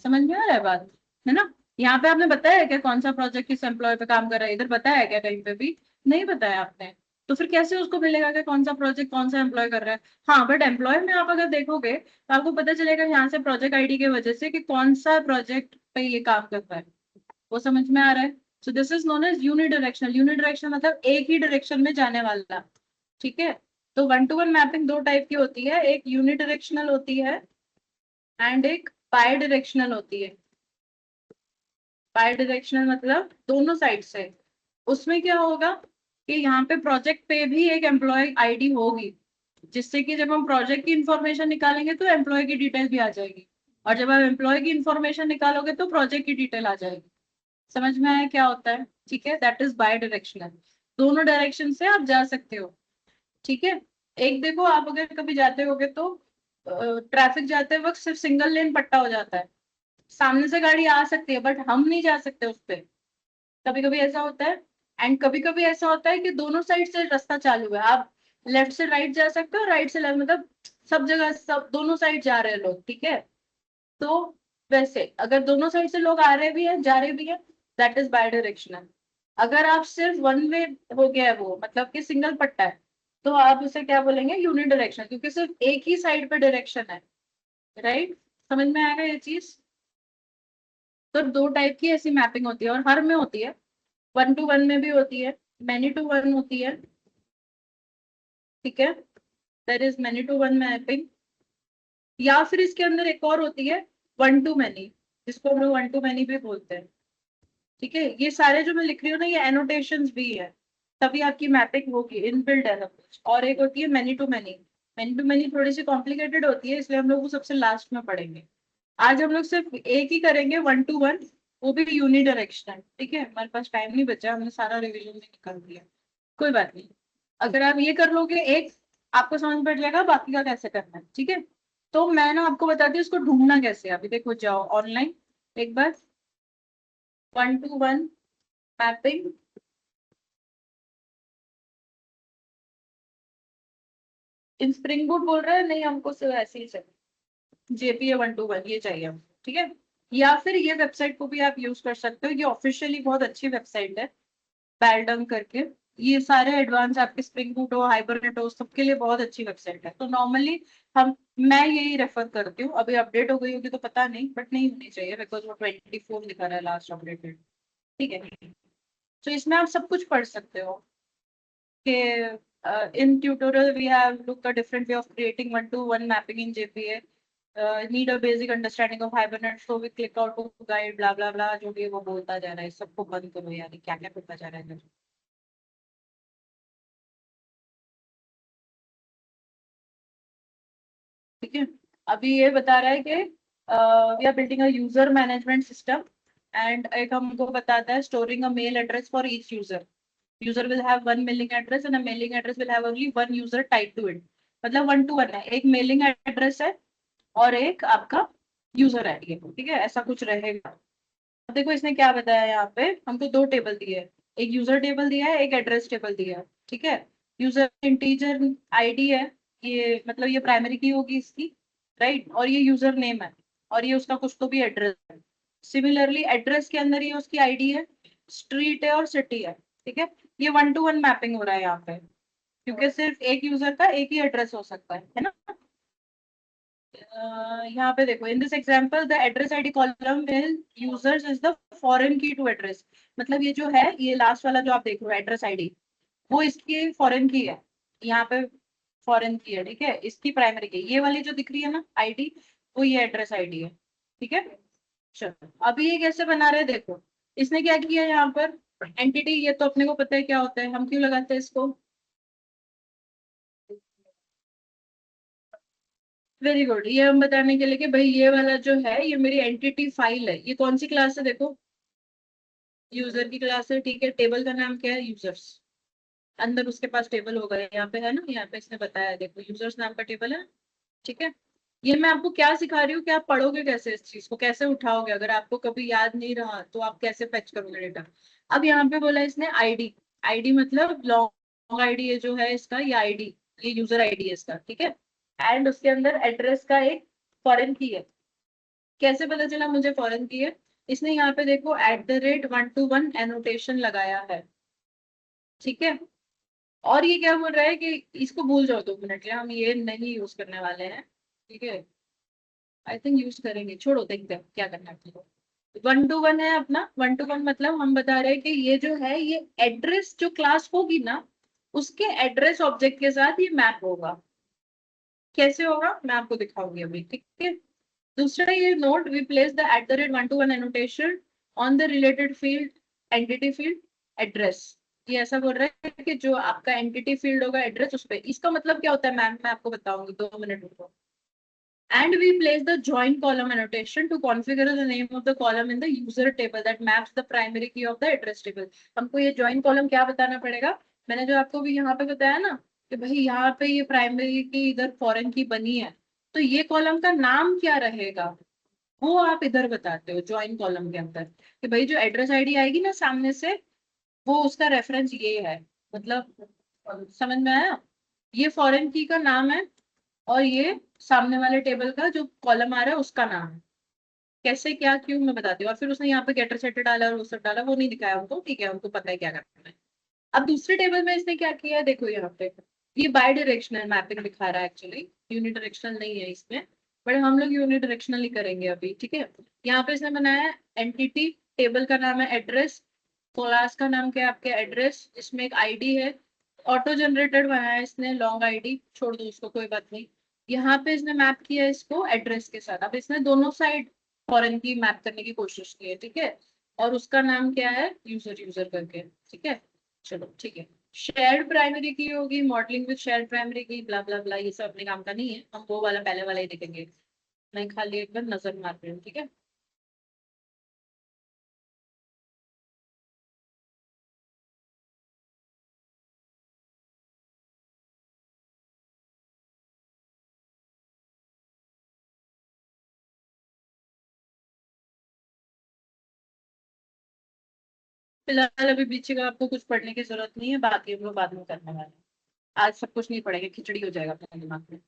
समझ में आ रहा है बात? है ना? यहाँ पे आपने बताया है क्या कौन सा प्रोजेक्ट किस एम्प्लॉय पे काम कर रहा है? इधर बताया है क्या कहीं पे भी? नहीं बताया आपने। तो फिर कैसे उसको मिलेगा कि कौन सा प्रोजेक्ट कौन सा एम्प्लॉय कर रहा है? हाँ, बट एम्प्लॉय में आप अगर देखोगे तो आपको पता चलेगा यहाँ से प्रोजेक्ट आईडी की वजह से कि कौन सा प्रोजेक्ट पे ये काम कर रहा है। वो समझ में आ रहा है? So this is known as unidirectional. Unidirectional मतलब एक ही डायरेक्शन में जाने वाला। ठीक है। तो 1-to-1 मैपिंग दो टाइप की होती है, एक यूनिडायरेक्शनल होती है एंड एक बाई डायरेक्शनल होती है। बाई डायरेक्शनल मतलब दोनों साइड से। उसमें क्या होगा कि यहाँ पे प्रोजेक्ट पे भी एक एम्प्लॉय आईडी होगी, जिससे कि जब हम प्रोजेक्ट की इंफॉर्मेशन निकालेंगे तो एम्प्लॉय की डिटेल भी आ जाएगी, और जब आप एम्प्लॉय की इंफॉर्मेशन निकालोगे तो प्रोजेक्ट की डिटेल आ जाएगी। समझ में आया क्या होता है? ठीक है, दैट इज बाय डायरेक्शनल, दोनों डायरेक्शन से आप जा सकते हो। ठीक है, एक देखो आप अगर कभी जाते होगे तो ट्रैफिक जाते वक्त सिर्फ सिंगल लेन पट्टा हो जाता है, सामने से गाड़ी आ सकती है बट हम नहीं जा सकते उस पे, कभी कभी ऐसा होता है। एंड कभी कभी ऐसा होता है कि दोनों साइड से रास्ता चालू है, आप लेफ्ट से राइट जा सकते हो, राइट से लेफ्ट, मतलब सब जगह सब दोनों साइड जा रहे हैं लोग। ठीक है, तो वैसे अगर दोनों साइड से लोग आ रहे भी हैं जा रहे भी हैं, दैट इज बाय डायरेक्शनल। अगर आप सिर्फ वन वे हो गया है वो, मतलब कि सिंगल पट्टा है, तो आप उसे क्या बोलेंगे? यूनि डायरेक्शन, क्योंकि सिर्फ एक ही साइड पे डायरेक्शन है। राइट, समझ में आएगा ये चीज? तो दो टाइप की ऐसी मैपिंग होती है और हर में होती है, 1 to 1 में भी होती है, मैनी टू वन होती है। ठीक है, there is many to one mapping, या फिर इसके अंदर एक और होती है 1 to many, जिसको हम लोग 1 to many भी बोलते हैं। ठीक है, ये सारे जो मैं लिख रही हूँ ना ये एनोटेशंस भी है, तभी आपकी मैपिंग होगी, इनबिल्ट है सब कुछ। और एक होती है many to many, many to many थोड़ी सी कॉम्प्लिकेटेड होती है, इसलिए हम लोग वो सबसे लास्ट में पढ़ेंगे। आज हम लोग सिर्फ एक ही करेंगे, 1 to 1, वो भी यूनि डायरेक्शनल। ठीक है, हमारे पास टाइम नहीं बचा, हमने सारा रिविजन भी निकाल दिया, कोई बात नहीं। अगर आप ये कर लोगे एक, आपको समझ पड़ जाएगा बाकी का कैसे करना है। ठीक है, तो मैं ना आपको बताती हूँ इसको ढूंढना कैसे है। अभी देखो, जाओ ऑनलाइन एक बार, 1 to 1 mapping, in spring boot बोल रहे हैं, नहीं हमको सिर्फ ऐसे ही चाहिए, जेपीए 1 to 1 ये चाहिए हमको। ठीक है, या फिर ये वेबसाइट को भी आप यूज कर सकते हो, ये ऑफिशियली बहुत अच्छी वेबसाइट है, बैलडंग करके। ये सारे एडवांस आपके स्प्रिंग बूट हो, हाइबरनेट हो, सबके लिए बहुत अच्छी वेबसाइट है। तो नॉर्मली हम मैं यही रेफर करती हूँ, अभी अपडेट हो गई होगी तो पता नहीं, बट नहीं होनी चाहिए बिकॉज वो 24 दिखा रहा है लास्ट अपडेटेड। ठीक है, तो इसमें आप सब कुछ पढ़ सकते हो कि in tutorial we have looked a different way of creating 1 to 1 mapping in JPA. Need a basic understanding of Hibernate, so we click out to guide blah blah blah, जो भी वो बोलता जा रहा है, सबको बंद करो यार, क्या क्या बोलता जा रहा है इधर। ठीक है, अभी ये बता रहा है कि we are building a user management system, and एक हमको बताता है storing a mail address for each user. User will have one mailing address and a mailing address will have only one user type to it. मतलब 1 to 1 है, एक mailing address है और एक आपका यूजर आईडी है। ठीक है, ऐसा कुछ रहेगा। अब देखो इसने क्या बताया, यहाँ पे हमको दो टेबल दिए है, एक यूजर टेबल दिया है, एक एड्रेस टेबल दिया है। ठीक है, यूजर इंटीजर आईडी है, ये मतलब ये प्राइमरी की होगी इसकी, राइट, और ये यूजर नेम है, और ये उसका कुछ तो भी एड्रेस है। सिमिलरली एड्रेस के अंदर ये उसकी आईडी है, स्ट्रीट है और सिटी है। ठीक है, ये 1 to 1 मैपिंग हो रहा है यहाँ पे, क्योंकि सिर्फ एक यूजर का एक ही एड्रेस हो सकता है ना। यहाँ पे देखो, in this example the address ID column will users is the foreign की टू एड्रेस। मतलब ये जो है, ये लास्ट वाला जो आप देख रहे हो एड्रेस आईडी, वो इसकी फॉरेन की है, यहाँ पे फॉरेन की है। ठीक है, इसकी प्राइमरी की, ये वाली जो दिख रही है ना आईडी, वो ये एड्रेस आईडी है। ठीक है, चलो अभी ये कैसे बना रहे हैं देखो, इसने क्या किया यहाँ पर, एंटिटी, ये तो अपने को पता है क्या होता है, हम क्यों लगाते हैं इसको। वेरी गुड, ये हम बताने के लिए कि भाई ये वाला जो है ये मेरी एंटिटी फाइल है। ये कौन सी क्लास है देखो, यूजर की क्लास है। ठीक है, टेबल का नाम क्या है, यूजर्स, अंदर उसके पास टेबल होगा, यहाँ पे है ना, यहाँ पे इसने बताया है, देखो यूजर्स नाम का टेबल है। ठीक है, ये मैं आपको क्या सिखा रही हूँ कि आप पढ़ोगे कैसे, इस चीज को कैसे उठाओगे, अगर आपको कभी याद नहीं रहा तो आप कैसे फेच करोगे डेटा। अब यहाँ पे बोला इसने आईडी, आईडी मतलब लॉन्ग आईडी है जो है इसका, ये आईडी, ये यूजर आईडी है इसका। ठीक है, एंड उसके अंदर एड्रेस का एक फॉरेन की है। कैसे पता चला मुझे फॉरेन की है, इसने यहाँ पे देखो @1 to 1 एनोटेशन लगाया है। ठीक है, और ये क्या बोल रहा है कि इसको भूल जाओ 2 मिनट के लिए, हम ये नहीं यूज करने वाले हैं। ठीक है, आई थिंक यूज करेंगे, छोड़ो देखते हैं क्या करना है। 1 to 1 है अपना, 1 to 1 मतलब हम बता रहे हैं कि ये जो है ये एड्रेस जो क्लास होगी ना, उसके एड्रेस ऑब्जेक्ट के साथ ये मैप होगा। कैसे होगा मैं आपको दिखाऊंगी अभी। ठीक है, दूसरा ये note, we place the @1 to 1 annotation on the related field entity field address. ये ऐसा बोल रहा है कि जो आपका एंटिटी फील्ड होगा एड्रेस, उस पे, इसका मतलब क्या होता है मैम, मैं आपको बताऊंगी, 2 मिनट रुको। and we place the join column annotation to configure the name of the column in the user table that maps the primary key of the address table. हमको ये join column क्या बताना पड़ेगा? मैंने जो आपको भी यहाँ पे बताया ना कि भाई यहाँ पे ये प्राइमरी की इधर फॉरेन की बनी है, तो ये कॉलम का नाम क्या रहेगा वो आप इधर बताते हो ज्वाइन कॉलम के अंदर कि भाई जो एड्रेस आईडी आएगी ना सामने से वो उसका रेफरेंस ये है, मतलब समझ में आया? ये फॉरेन की का नाम है और ये सामने वाले टेबल का जो कॉलम आ रहा है उसका नाम है। कैसे क्या क्यों मैं बताती हूँ। और फिर उसने यहाँ पे गेटर सेटर डाला और वो सब डाला, वो नहीं दिखाया उनको, ठीक है, उनको पता है क्या करना है। अब दूसरे टेबल में इसने क्या किया है देखो, यहाँ पे ये बाय डायरेक्शनल मैपिंग दिखा रहा है, एक्चुअली यूनिडायरेक्शनल नहीं है इसमें, बट हम लोग यूनिडायरेक्शनल ही करेंगे अभी, ठीक है। यहाँ पे इसने बनाया एंटिटी, टेबल का नाम है एड्रेस, क्लास का नाम क्या है आपके एड्रेस, इसमें एक आईडी है, ऑटो जनरेटेड बनाया है इसने लॉन्ग आईडी, छोड़ दो उसको कोई बात नहीं। यहाँ पे इसने मैप किया है इसको एड्रेस के साथ, अब इसने दोनों साइड फॉरेन की मैप करने की कोशिश की है, ठीक है, और उसका नाम क्या है यूजर यूजर करके, ठीक है। चलो ठीक है, शेयर्ड प्राइमरी की होगी, मॉडलिंग विद शेयर्ड प्राइमरी की, ब्ला ब्ला ब्ला, ये सब अपने काम का नहीं है, हम वो वाला पहले वाला ही देखेंगे। मैं खाली एक बार नजर मार रही हूँ, ठीक है। फिलहाल अभी पीछे का आपको कुछ पढ़ने की जरूरत नहीं है, बाकी हम लोग बाद में करने वाले हैं। आज सब कुछ नहीं पढ़ेंगे, खिचड़ी हो जाएगा अपने दिमाग में।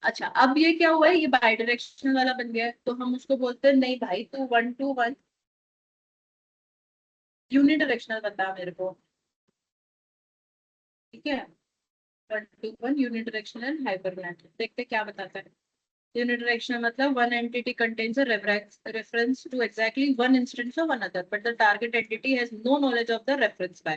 अच्छा, अब ये क्या हुआ है, ये बाई डायरेक्शनल वाला बन गया है, तो हम उसको बोलते हैं नहीं भाई तू 1 to 1 यूनिडायरेक्शनल बता मेरे को, ठीक है। 1 to 1 यूनिडायरेक्शनल हाइपरनेट, देखते क्या बताता है। Unidirectional मतलब one entity contains a reference to exactly one instance of another, but the target entity has no knowledge of the reference by.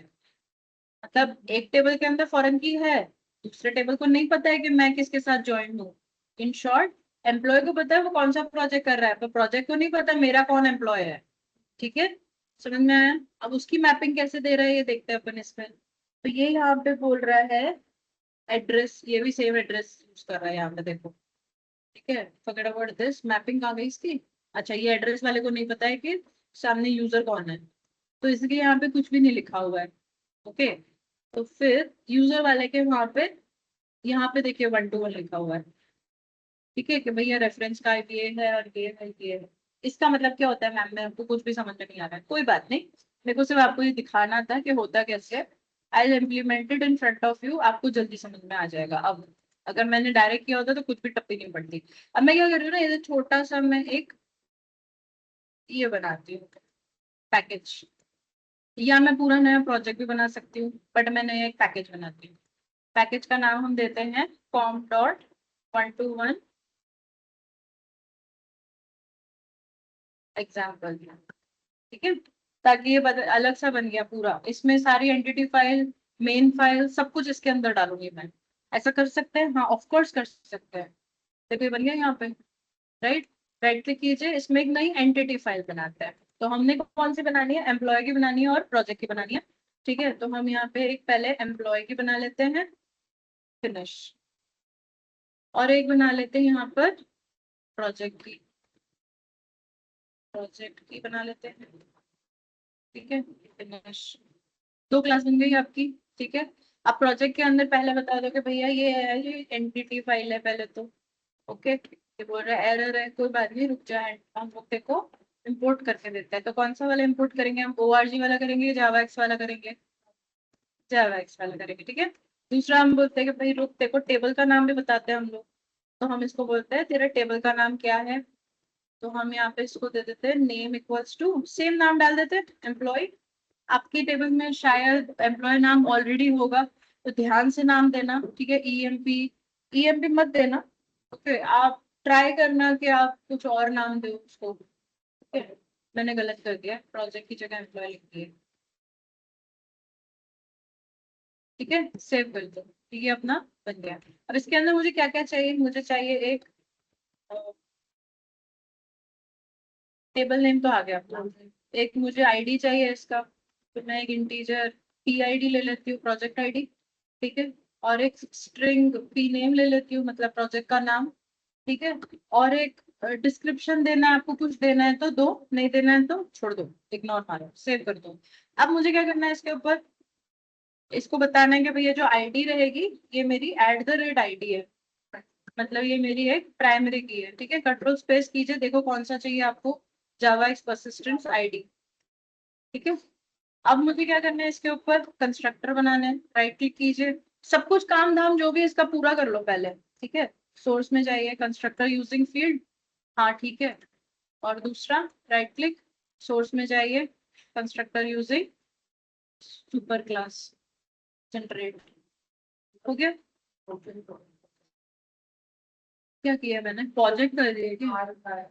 मतलब एक टेबल के अंदर फॉरेन की है, दूसरे टेबल को नहीं पता है कि मैं किसके साथ ज्वाइन हूँ। इन शॉर्ट, एम्प्लॉय को पता है वो कौन सा प्रोजेक्ट कर रहा है, पर प्रोजेक्ट को नहीं पता मेरा कौन एम्प्लॉय है, ठीक है। समझ में आया? अब उसकी मैपिंग कैसे दे रहा है ये देखते हैं अपन इसमें। तो ये यहाँ पे बोल रहा है एड्रेस, ये भी सेम एड्रेस यूज कर रहा है यहाँ पे देखो, ठीक है। फॉरगेट अबाउट दिस, मैपिंग कहाँ गई इसकी। अच्छा, ये एड्रेस वाले को नहीं पता है कि सामने यूजर कौन है, तो इसलिए यहाँ पे कुछ भी नहीं लिखा हुआ है, ओके। तो फिर यूजर वाले के वहां पे, यहाँ पे देखिए 1 to 1 लिखा हुआ है, ठीक है, कि भैया रेफरेंस का ये है और ये है। इसका मतलब क्या होता है मैम, मेरे को कुछ भी समझ में नहीं आ रहा है, कोई बात नहीं, मेरे को सिर्फ आपको ये दिखाना था कि होता कैसे है। I implemented in front of you, आपको जल्दी समझ में आ जाएगा। अब अगर मैंने डायरेक्ट किया होता तो कुछ भी टप्पी नहीं पड़ती। अब मैं क्या कर रही हूँ ना, ये छोटा सा मैं एक ये बनाती हूँ पैकेज, या मैं पूरा नया प्रोजेक्ट भी बना सकती हूँ, बट मैं नया एक पैकेज बनाती हूँ। पैकेज का नाम हम देते हैं com.1to1 एग्जाम्पल, ठीक है। ताकि ये अलग सा बन गया पूरा, इसमें सारी एंटिटी फाइल, मेन फाइल, सब कुछ इसके अंदर डालूंगी मैं। ऐसा कर सकते हैं, हाँ ऑफ कोर्स कर सकते हैं। देखो ये बन गया यहाँ पे, राइट। राइट क्लिक कीजिए, इसमें एक नई एंटिटी फाइल बनाते हैं। तो हमने कौन सी बनानी है, एम्प्लॉय की बनानी है और प्रोजेक्ट की बनानी है, ठीक है। तो हम यहाँ पे एक पहले एम्प्लॉय की बना लेते हैं, फिनिश, और एक बना लेते हैं यहाँ पर प्रोजेक्ट की बना लेते हैं, ठीक है, फिनिश। 2 क्लास बन गई आपकी, ठीक है। अब प्रोजेक्ट के अंदर पहले बता दो कि भैया ये है, ये एंटिटी फाइल है पहले तो, ओके। ये बोल रहा है एरर है, कोई बात नहीं, रुक जाए, हम लोग देखो इंपोर्ट करके देते हैं। तो कौन सा वाला इंपोर्ट करेंगे हम, ORG वाला करेंगे, जावा एक्स वाला करेंगे, जावा एक्स वाला करेंगे, ठीक है। दूसरा हम बोलते हैं कि भाई रुक, देखो टेबल का नाम भी बताते हैं हम लोग, तो हम इसको बोलते हैं तेरा टेबल का नाम क्या है। तो हम यहाँ पे इसको दे देते हैं नेम इक्वल्स टू, सेम नाम डाल देते हैं एम्प्लॉय। आपकी टेबल में शायद एम्प्लॉय नाम ऑलरेडी होगा, तो ध्यान से नाम देना, ठीक है। ईएमपी मत देना, ओके। आप ट्राई करना कि आप कुछ और नाम दो उसको, ठीक है। मैंने गलत कर दिया, प्रोजेक्ट की जगह एम्प्लॉय लिख दिया, ठीक है। सेव कर दो, ठीक है, अपना बन गया। अब इसके अंदर मुझे क्या क्या चाहिए, मुझे चाहिए एक टेबल नेम तो आ गया अपना, एक मुझे आईडी चाहिए इसका, तो मैं एक इंटीजर PID ले लेती हूँ, प्रोजेक्ट आईडी, ठीक है। और एक स्ट्रिंग पी नेम ले लेती हूँ, मतलब प्रोजेक्ट का नाम, ठीक है, और एक डिस्क्रिप्शन देना है आपको, कुछ देना है तो दो, नहीं देना है तो छोड़ दो, इग्नोर मारो, सेव कर दो। अब मुझे क्या करना है इसके ऊपर, इसको बताना है कि भैया जो आईडी रहेगी ये मेरी @ID है, मतलब ये मेरी एक प्राइमरी की है। ठीक है, कंट्रोल स्पेस कीजिए, देखो कौन सा चाहिए आपको, जावा एक्स परसिस्टेंस आईडी। ठीक है, अब मुझे क्या करना है, इसके ऊपर कंस्ट्रक्टर बनाना है, राइट क्लिक कीजिए, सब कुछ काम धाम जो भी है इसका पूरा कर लो पहले। ठीक है, सोर्स में जाइए, कंस्ट्रक्टर यूजिंग फील्ड, हाँ ठीक है, और दूसरा राइट क्लिक, सोर्स में जाइए, constructor using super class generate, हो गया। क्या किया मैंने, प्रोजेक्ट कर दिया क्या?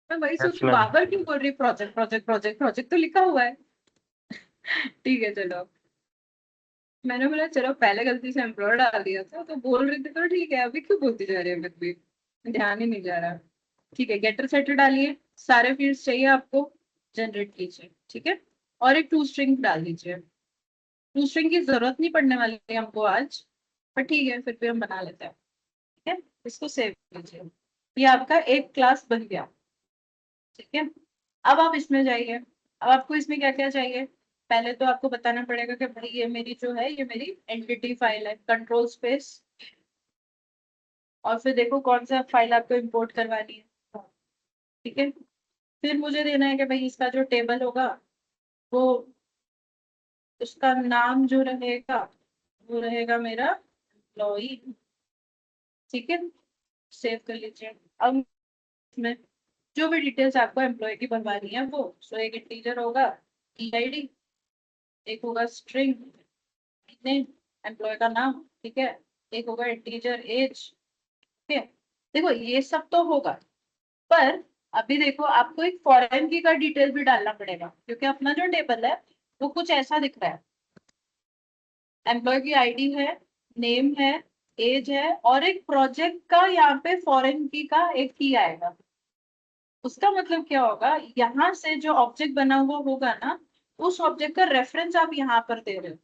मैं वही सोच यस रही हूँ, मैम। बार बार क्यों बोल रही, प्रोजेक्ट प्रोजेक्ट प्रोजेक्ट प्रोजेक्ट तो लिखा हुआ है। ठीक है चलो, मैंने बोला चलो पहले गलती से एम्प्लॉय डाल दिया था तो बोल रही थी, तो ठीक है, अभी क्यों बोलती जा रही है, फिर भी ध्यान ही नहीं जा रहा। ठीक है, गेटर सेटर डालिए, सारे फील्ड्स चाहिए आपको, जनरेट कीजिए। ठीक है, और एक टू स्ट्रिंग डाल दीजिए, टू स्ट्रिंग की जरूरत नहीं पड़ने वाली है हमको आज, पर ठीक है फिर भी हम बना लेते हैं। ठीक है, इसको सेव कीजिए, ये आपका एक क्लास बन गया। ठीक है, अब आप इसमें जाइए, अब आपको इसमें क्या क्या चाहिए, पहले तो आपको बताना पड़ेगा कि भाई ये मेरी जो है, ये मेरी एंटिटी फाइल है, कंट्रोल स्पेस, और फिर देखो कौन सा फाइल आपको इंपोर्ट करवानी है। ठीक है, फिर मुझे देना है कि भाई इसका जो टेबल होगा वो, उसका नाम जो रहेगा वो रहेगा मेरा एम्प्लॉई। ठीक है, सेव कर लीजिए। अब इसमें जो भी डिटेल्स आपको एम्प्लॉय की भरवानी है वो, सो एक इंटीजर होगा EID, एक होगा स्ट्रिंग नेम, एम्प्लॉय का नाम, ठीक है, एक होगा इंटीजर एज। ठीक है, देखो ये सब तो होगा, पर अभी देखो आपको एक फॉरेन की का डिटेल भी डालना पड़ेगा, क्योंकि अपना जो टेबल है वो कुछ ऐसा दिख रहा है, एम्प्लॉय की आईडी है, नेम है, एज है, और एक प्रोजेक्ट का यहाँ पे फॉरेन की का एक की आएगा। उसका मतलब क्या होगा, यहाँ से जो ऑब्जेक्ट बना हुआ होगा ना, उस ऑब्जेक्ट का रेफरेंस आप यहाँ पर दे रहे हो,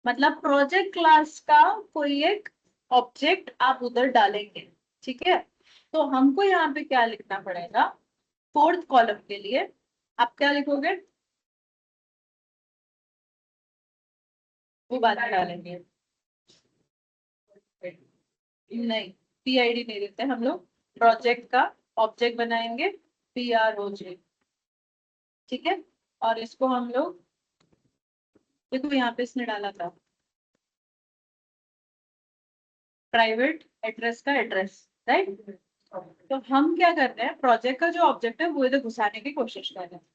मतलब प्रोजेक्ट क्लास का कोई एक ऑब्जेक्ट आप उधर डालेंगे। ठीक है, तो हमको यहाँ पे क्या लिखना पड़ेगा, फोर्थ कॉलम के लिए आप क्या लिखोगे, वो बाद में डालेंगे, नहीं PID नहीं देते हम लोग, प्रोजेक्ट का ऑब्जेक्ट बनाएंगे PROJ। ठीक है, और इसको हम लोग, देखो यहाँ पे इसने डाला था प्राइवेट एड्रेस का एड्रेस, राइट, तो हम क्या कर रहे हैं, प्रोजेक्ट का जो ऑब्जेक्ट है वो इधर घुसाने की कोशिश कर रहे हैं।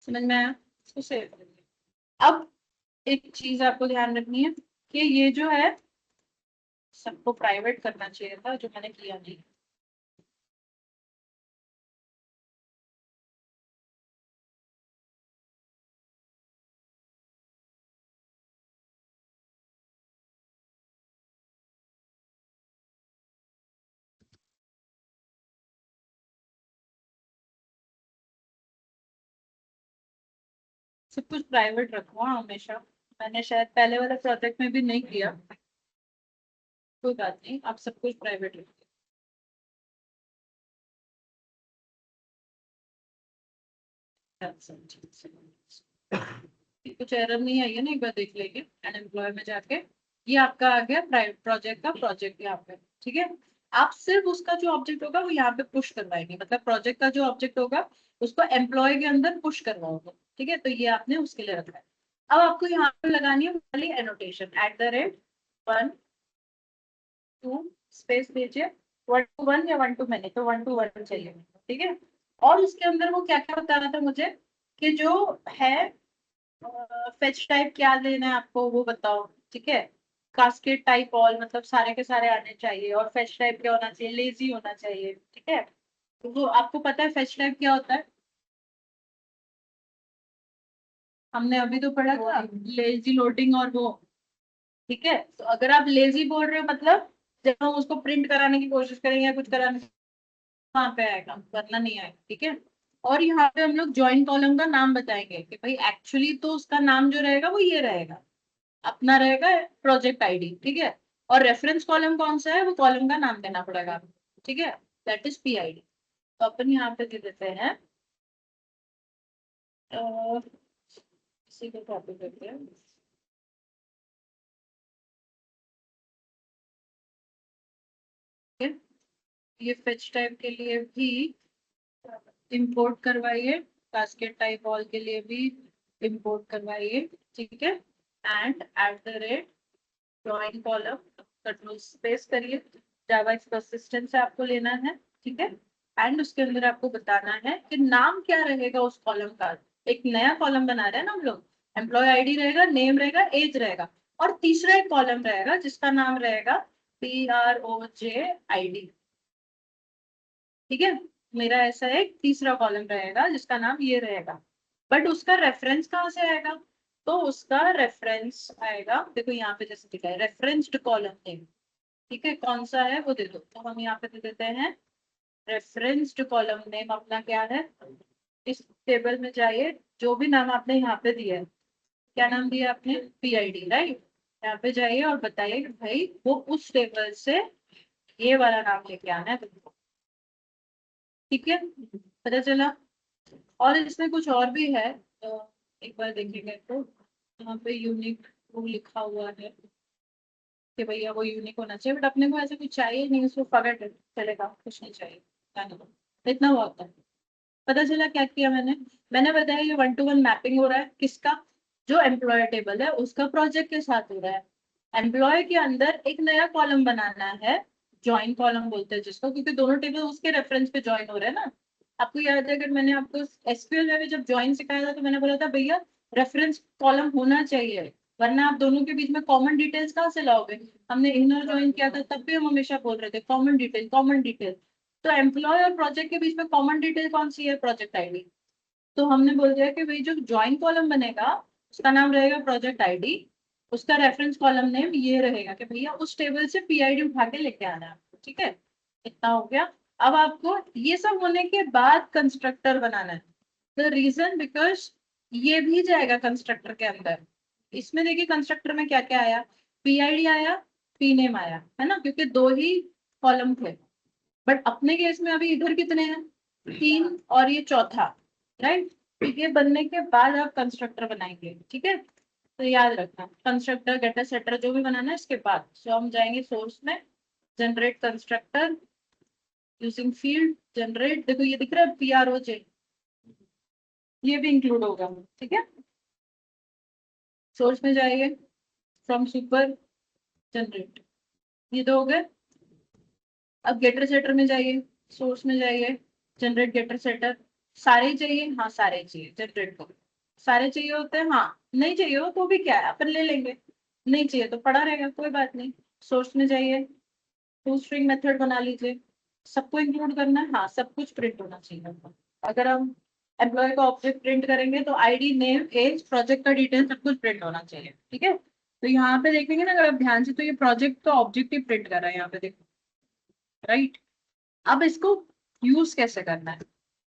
समझ में आया, इसको सेव कर दिया। अब एक चीज आपको ध्यान रखनी है कि ये जो है सबको प्राइवेट करना चाहिए था, जो मैंने किया नहीं। सब कुछ प्राइवेट रखो हाँ, हमेशा, मैंने शायद पहले वाले प्रोजेक्ट में भी नहीं किया, कोई बात नहीं, आप सब कुछ प्राइवेट रखो। कुछ एरर नहीं आई है ना, एक बार देख लेंगे अनएम्प्लॉय में जाके, ये आपका आ गया प्राइवेट प्रोजेक्ट का प्रोजेक्ट यहाँ पे। ठीक है, आप सिर्फ उसका जो ऑब्जेक्ट होगा वो यहाँ पे पुश करवाएंगे, मतलब प्रोजेक्ट का जो ऑब्जेक्ट होगा उसको एम्प्लॉय के अंदर पुश करवाओगे। ठीक है, तो ये आपने उसके लिए रखा है। अब आपको यहाँ पे लगानी है वाली एनोटेशन, @1 2 स्पेस दीजिए, 1 to 1 या 1 to many, तो 1 to 1 चाहिए। ठीक है, और उसके अंदर वो क्या क्या बताना था मुझे, कि जो है फेच टाइप क्या लेना है आपको वो बताओ। ठीक है, कास्केड टाइप ऑल, मतलब सारे के सारे आने चाहिए, और फेच टाइप क्या होना चाहिए, लेजी होना चाहिए। ठीक है, तो वो आपको पता है फेच टाइप क्या होता है, हमने अभी तो पढ़ा था, लेजी लोडिंग और वो। ठीक है, तो अगर आप लेजी बोल रहे हो मतलब जब हम उसको प्रिंट कराने की कोशिश करेंगे या कुछ कराने, वहां पे आएगा, वरना नहीं आएगा। ठीक है, और यहाँ पे हम लोग ज्वाइन कॉलम का नाम बताएंगे कि भाई एक्चुअली तो उसका नाम जो रहेगा वो ये रहेगा, अपना रहेगा प्रोजेक्ट आईडी। ठीक है, और रेफरेंस कॉलम कौन सा है, वो कॉलम का नाम देना पड़ेगा आपको, ठीक है, दैट इज PID। तो अपन यहाँ पे दे देते हैं इसी को कॉपी करते हैं, ये फेच टाइप के लिए भी इंपोर्ट करवाइए, कास्केट टाइप ऑल के लिए भी इंपोर्ट करवाइए, ठीक है, and @ join column control space करिए, जावा एक्सपेंसिस्टेंट से आपको लेना है, ठीक है, एंड उसके अंदर आपको बताना है कि नाम क्या रहेगा उस कॉलम का। एक नया कॉलम बना रहे हैं ना हम लोग, एम्प्लॉय आईडी रहेगा, नेम रहेगा, एज रहेगा, और तीसरा एक कॉलम रहेगा जिसका नाम रहेगा PROJ ID, ठीक है, मेरा ऐसा एक तीसरा कॉलम रहेगा जिसका नाम ये रहेगा, बट उसका रेफरेंस कहाँ से आएगा, तो उसका रेफरेंस आएगा, देखो यहाँ पे जैसे दिखा है रेफरेंस्ड कॉलम नेम, ठीक है, कौन सा है वो दे दो, तो हम यहाँ पे दे देते हैं रेफरेंस्ड कॉलम नेम अपना क्या है, इस टेबल में जाइए, जो भी नाम आपने यहाँ पे दिया है, क्या नाम दिया आपने, PID, राइट, यहाँ पे जाइए और बताइए कि भाई वो उस टेबल से ये वाला नाम लेके आना है तुमको, ठीक है, पता चला। और इसमें कुछ और भी है, तो एक बार देखेंगे तो यहाँ पे यूनिक वो लिखा हुआ है कि भैया वो यूनिक होना चाहिए, बट अपने को ऐसा कुछ चाहिए नहीं, उसको फॉरगेट चलेगा, कुछ नहीं चाहिए, जाने दो, इतना बहुत है। पता चला क्या किया मैंने, मैंने बताया ये 1-to-1 मैपिंग हो रहा है, किसका, जो एम्प्लॉय टेबल है उसका प्रोजेक्ट के साथ हो रहा है। एम्प्लॉय के अंदर एक नया कॉलम बनाना है, ज्वाइन कॉलम बोलते हैं जिसको, क्योंकि दोनों टेबल उसके रेफरेंस पे ज्वाइन हो रहे हैं ना। आपको याद है, अगर मैंने आपको SQL में भी जब ज्वाइन सिखाया था तो मैंने बोला था भैया रेफरेंस कॉलम होना चाहिए, वरना आप दोनों के बीच में कॉमन डिटेल्स कहाँ से लाओगे। हमने इनर ज्वाइन किया था तब भी हम हमेशा बोल रहे थे कॉमन डिटेल, कॉमन डिटेल। तो एम्प्लॉय और प्रोजेक्ट के बीच में कॉमन डिटेल कौन सी है, प्रोजेक्ट आईडी। तो हमने बोल दिया कि भाई जो ज्वाइन कॉलम बनेगा उसका नाम रहेगा प्रोजेक्ट आईडी, उसका रेफरेंस कॉलम नेम ये रहेगा कि भैया उस टेबल से PID उठा के लेके आना है, ठीक है, इतना हो गया। अब आपको ये सब होने के बाद कंस्ट्रक्टर बनाना है, द रीजन बिकॉज ये भी जाएगा कंस्ट्रक्टर के अंदर। इसमें देखिए कंस्ट्रक्टर में क्या क्या आया, PID आया, PNAME आया, है ना, क्योंकि दो ही कॉलम थे, बट अपने केस में अभी इधर कितने हैं, 3 और ये चौथा, राइट। ये बनने के बाद आप कंस्ट्रक्टर बनाएंगे, ठीक है, तो याद रखना कंस्ट्रक्टर गेटर सेटर जो भी बनाना है इसके बाद। सो हम जाएंगे सोर्स में, generate constructor using field generate, देखो ये दिख रहा है PROJ, ये भी इंक्लूड होगा, ठीक है। सोर्स में जाइए, फ्रॉम सुपर जनरेट, ये दो हो गए। अब गेटर सेटर में जाइए, सोर्स में जाइए, जनरेट गेटर सेटर, सारे ही चाहिए, हाँ सारे चाहिए, जनरेट करो, सारे चाहिए होते हैं, हाँ नहीं चाहिए हो तो भी क्या है अपन ले लेंगे, नहीं चाहिए तो पड़ा रहेगा, कोई बात नहीं। सोर्स में जाइए, टू स्ट्रिंग मेथड बना लीजिए, सबको इंक्लूड करना है, हाँ सब कुछ प्रिंट होना चाहिए। अगर हम एम्प्लॉय का ऑब्जेक्ट प्रिंट करेंगे तो ID नेम एज प्रोजेक्ट का डिटेल सब कुछ प्रिंट होना चाहिए, ठीक है। तो यहाँ पे देखेंगे ना अगर आप ध्यान से, तो ये प्रोजेक्ट का ऑब्जेक्ट ही प्रिंट कर रहा है यहाँ पे, देखो, राइट। अब इसको यूज कैसे करना है,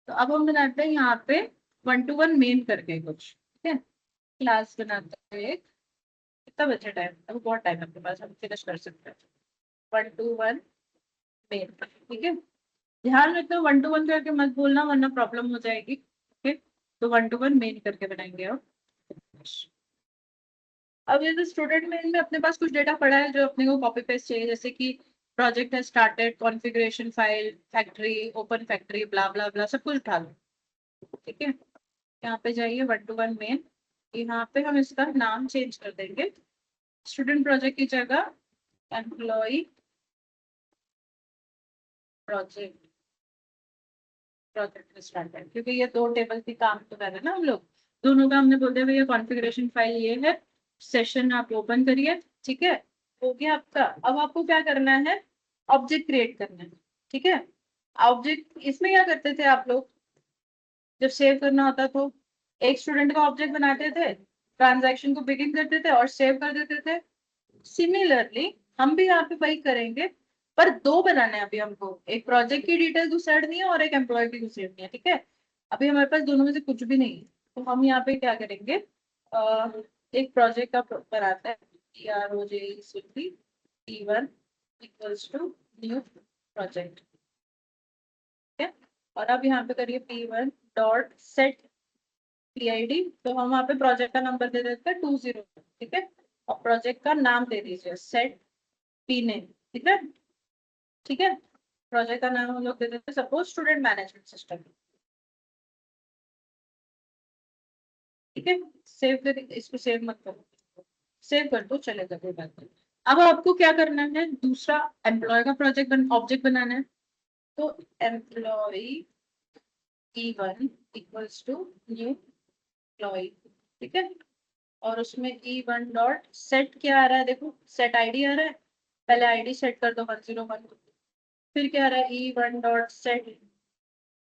तो अब हम बनाते हैं यहाँ पे 1-to-1 मेन करके कुछ, ठीक है, क्लास बनाते हैं एक, कितना बचा टाइम, अभी बहुत टाइम आपके पास, हम फिनिश कर सकते हैं 1-to-1 मेन, ठीक है। ध्यान रखना 1-to-1 करके मत बोलना वरना प्रॉब्लम हो जाएगी, ठीक है। तो 1-to-1 मेन करके बनाएंगे। अब जैसे स्टूडेंट मेन में अपने पास कुछ डेटा पड़ा है जो अपने को कॉपी पेस्ट चाहिए, जैसे कि प्रोजेक्ट है started, configuration file, factory, open factory, blah blah blah, सब कुछ उठा लो, ठीक है। यहाँ पे जाइए 1-to-1 मेन, यहाँ पे हम इसका नाम चेंज कर देंगे, स्टूडेंट प्रोजेक्ट की जगह एम्प्लॉय प्रोजेक्ट, प्रोजेक्ट स्टार्टेड, क्योंकि ये दो टेबल की काम तो कर रहे हैं ना हम लोग, दोनों का हमने बोल दिया भैया कॉन्फ़िगरेशन फाइल ये है, सेशन आप ओपन करिए, ठीक है, हो गया आपका। अब आपको क्या करना है, ऑब्जेक्ट क्रिएट करना है, ठीक है। ऑब्जेक्ट इसमें क्या करते थे आप लोग, जब सेव करना होता तो एक स्टूडेंट का ऑब्जेक्ट बनाते थे, ट्रांजैक्शन को बिगिन करते थे और सेव कर देते थे। सिमिलरली हम भी यहाँ पे वही करेंगे, पर दो बनाने हैं अभी हमको, एक प्रोजेक्ट की डिटेल दूसरी है और एक एम्प्लॉय की दूसरी है, ठीक है। अभी हमारे पास दोनों में से कुछ भी नहीं है, तो हम यहाँ पे क्या करेंगे, एक प्रोजेक्ट का बनाते हैं PROJ, P1 equals to new project, ठीक है। और अब यहाँ पे करिए P1 डॉट सेट PID, तो हम वहाँ पे प्रोजेक्ट का नंबर दे देते हैं 20, ठीक है। और प्रोजेक्ट का नाम दे दीजिए सेट P नेम, ठीक है, ठीक है। प्रोजेक्ट का नाम हम लोग दे देते हैं सपोज स्टूडेंट मैनेजमेंट सिस्टम, ठीक है। सेव कर, इसको सेव मत करो, सेव कर दो, चलेगा, कोई बात नहीं। अब आपको क्या करना है, दूसरा एम्प्लॉय का प्रोजेक्ट ऑब्जेक्ट बनाना है, तो employ E1 equals to new employ, ठीक है। और उसमें E1 डॉट सेट क्या आ रहा है, देखो सेट आईडी आ रहा है, पहले आईडी सेट कर दो 101, फिर क्या आ रहा है E1 डॉट सेट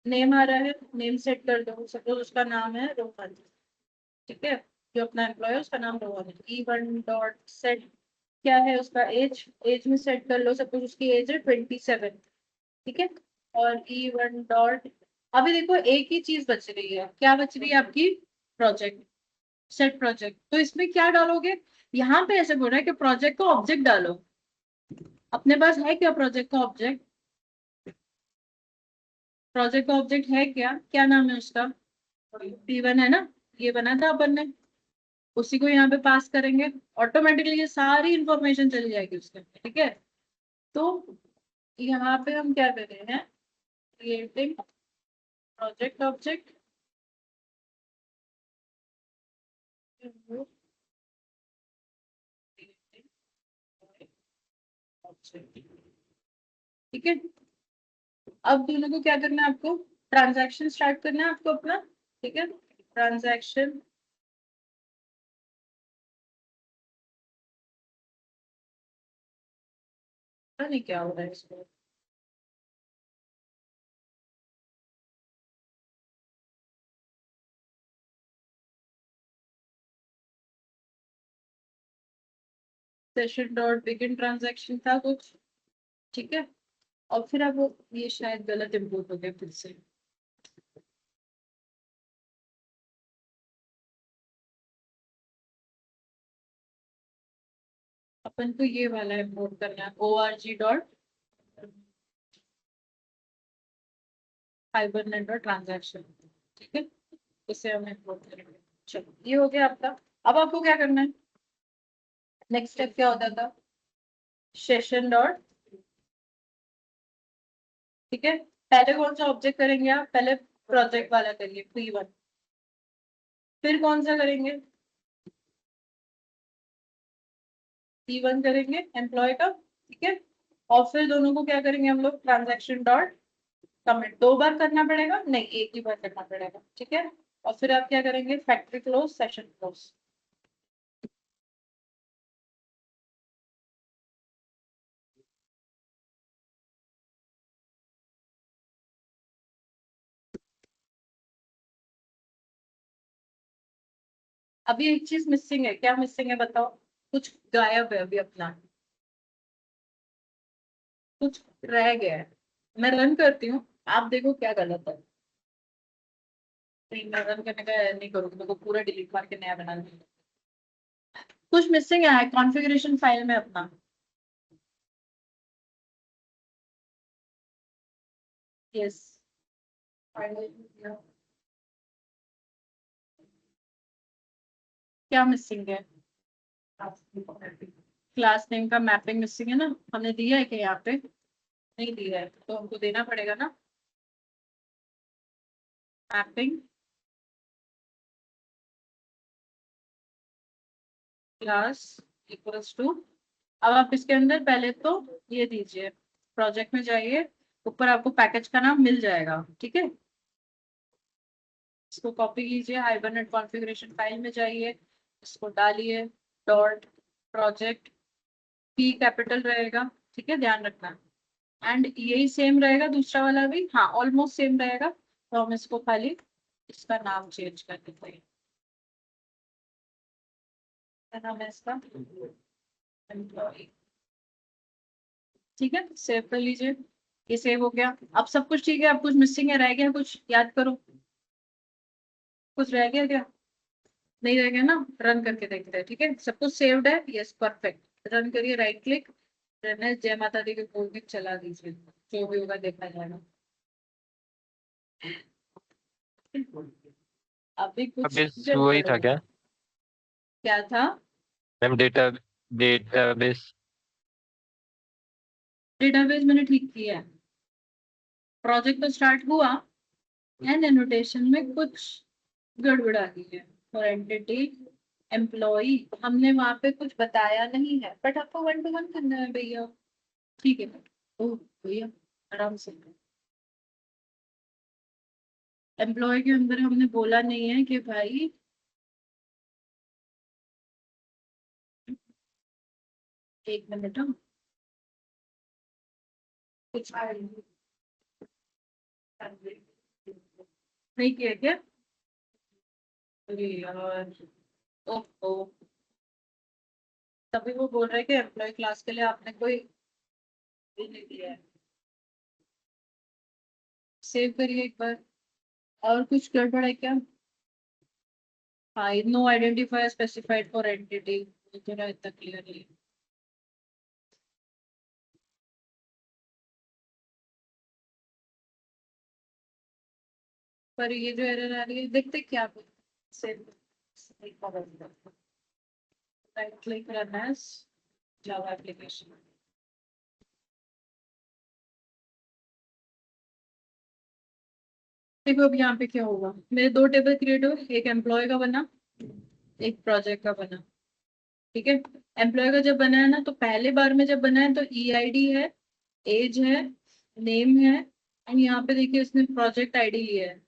नेम आ रहा है, नेम सेट कर दो, सपोज उसका नाम है रोहन, ठीक है। जो अपना एम्प्लॉय है उसका नाम रोहन है। E1 डॉट सेट क्या है उसका एज, एज में सेट कर लो, सपोज उसकी एज है 27, ठीक है। और E1 डॉट, अभी देखो एक ही चीज बच रही है, क्या बच रही है आपकी, प्रोजेक्ट, सेट प्रोजेक्ट। तो इसमें क्या डालोगे, यहाँ पे ऐसे बोल रहा है कि प्रोजेक्ट का ऑब्जेक्ट डालो, अपने पास है क्या प्रोजेक्ट का ऑब्जेक्ट, प्रोजेक्ट का ऑब्जेक्ट है क्या, क्या नाम है उसका, P1 है ना, ये बना था अपन ने, उसी को यहाँ पे पास करेंगे, ऑटोमेटिकली ये सारी इंफॉर्मेशन चली जाएगी उसके अंदर, ठीक है। तो यहाँ पे हम क्या कर रहे हैं, क्रिएटिंग प्रोजेक्ट ऑब्जेक्ट, ठीक है। अब दोनों को क्या करना है, आपको ट्रांजैक्शन स्टार्ट करना है आपको अपना, ठीक है। ट्रांजैक्शन नहीं, क्या हो रहा है इसको, सेशन डॉट बिगिन ट्रांजैक्शन था कुछ, ठीक है। और फिर अब ये शायद गलत इम्पोर्ट हो गया फिर से, अपन को ये वाला इम्पोर्ट करना है org dot hibernate dot transaction, ठीक है। इसे हम इम्पोर्ट करेंगे, चलो ये हो गया आपका। अब आपको क्या करना है, नेक्स्ट स्टेप क्या होता था, सेशन डॉट, ठीक है। पहले कौन सा ऑब्जेक्ट करेंगे आप, पहले प्रोजेक्ट वाला करिए P1, फिर कौन सा करेंगे, P1 करेंगे एम्प्लॉय का, ठीक है। और फिर दोनों को क्या करेंगे हम लोग, ट्रांजैक्शन डॉट कमिट, 2 बार करना पड़ेगा, नहीं एक ही बार करना पड़ेगा, ठीक है। और फिर आप क्या करेंगे, फैक्ट्री क्लोज, सेशन क्लोज, अभी एक चीज मिसिंग है, क्या मिसिंग है बताओ, कुछ गायब है अभी अपना, कुछ रह गया है। मैं रन करती हूँ, आप देखो क्या गलत है, नहीं मैं रन करने का नहीं करूँगी, मेरे को पूरा डिलीट मार के नया बनाना है। कुछ मिसिंग है कॉन्फ़िगरेशन फाइल में अपना, यस, क्या मिसिंग है, क्लास नेम का मैपिंग मिसिंग है ना, हमने दिया है कि यहाँ पे नहीं दिया है, तो हमको देना पड़ेगा ना, मैपिंग क्लास इक्वल्स टू, अब आप इसके अंदर पहले तो ये दीजिए, प्रोजेक्ट में जाइए, ऊपर आपको पैकेज का नाम मिल जाएगा, ठीक है। इसको कॉपी कीजिए, हाइबरनेट कॉन्फ़िगरेशन फाइल में जाइए, इसको डालिए, डॉट प्रोजेक्ट, पी कैपिटल रहेगा, ठीक है, ध्यान रखना, एंड यही सेम रहेगा दूसरा वाला भी, हाँ ऑलमोस्ट सेम रहेगा, तो हम इसको खाली इसका नाम चेंज कर देते हैं, क्या नाम है इसका, एम्प्लॉय, ठीक है। सेव कर लीजिए, ये सेव हो गया। अब सब कुछ ठीक है, अब कुछ मिसिंग है, रह गया कुछ, याद करो, कुछ रह गया क्या, नहीं रह गया ना, रन करके देखते हैं, ठीक है। सब कुछ सेव्ड है, यस परफेक्ट, रन करिए, राइट क्लिक, रमेश जय माता दी के बोल के चला दीजिए, जो भी होगा देखा जाएगा। अभी कुछ अभी वही था क्या क्या था? मैम? डेटाबेस डेटाबेस मैंने ठीक किया है, प्रोजेक्ट तो स्टार्ट हुआ एंड एनोटेशन में कुछ गड़बड़ा गई है। फॉर एंटिटी एम्प्लॉई हमने वहां पे कुछ बताया नहीं है, बट आपको 1 to 1 करना है भैया, ठीक है। ओह भैया आराम से, एम्प्लॉय के अंदर हमने बोला नहीं है कि भाई एक मिनट कुछ नहीं किया क्या? अरे यार, ओहो, तभी वो बोल रहे कि एम्प्लॉय क्लास के लिए आपने कोई ये नहीं दिया है। सेव करिए एक बार। और कुछ गड़बड़ है क्या? हाँ, no identifier specified for entity, थोड़ा इतना क्लियर नहीं। पर ये जो एरर आ रही है, देखते क्या सेव राइट क्लिक करना है जावा एप्लीकेशन। देखो अब यहाँ पे क्या होगा, मेरे 2 टेबल क्रिएट हुए, एक एम्प्लॉय का बना, एक प्रोजेक्ट का बना, ठीक है। एम्प्लॉय का जब बना है ना, तो पहले बार में जब बना है तो EID है, एज है, नेम है, एंड यहाँ पे देखिए इसने प्रोजेक्ट आईडी लिया है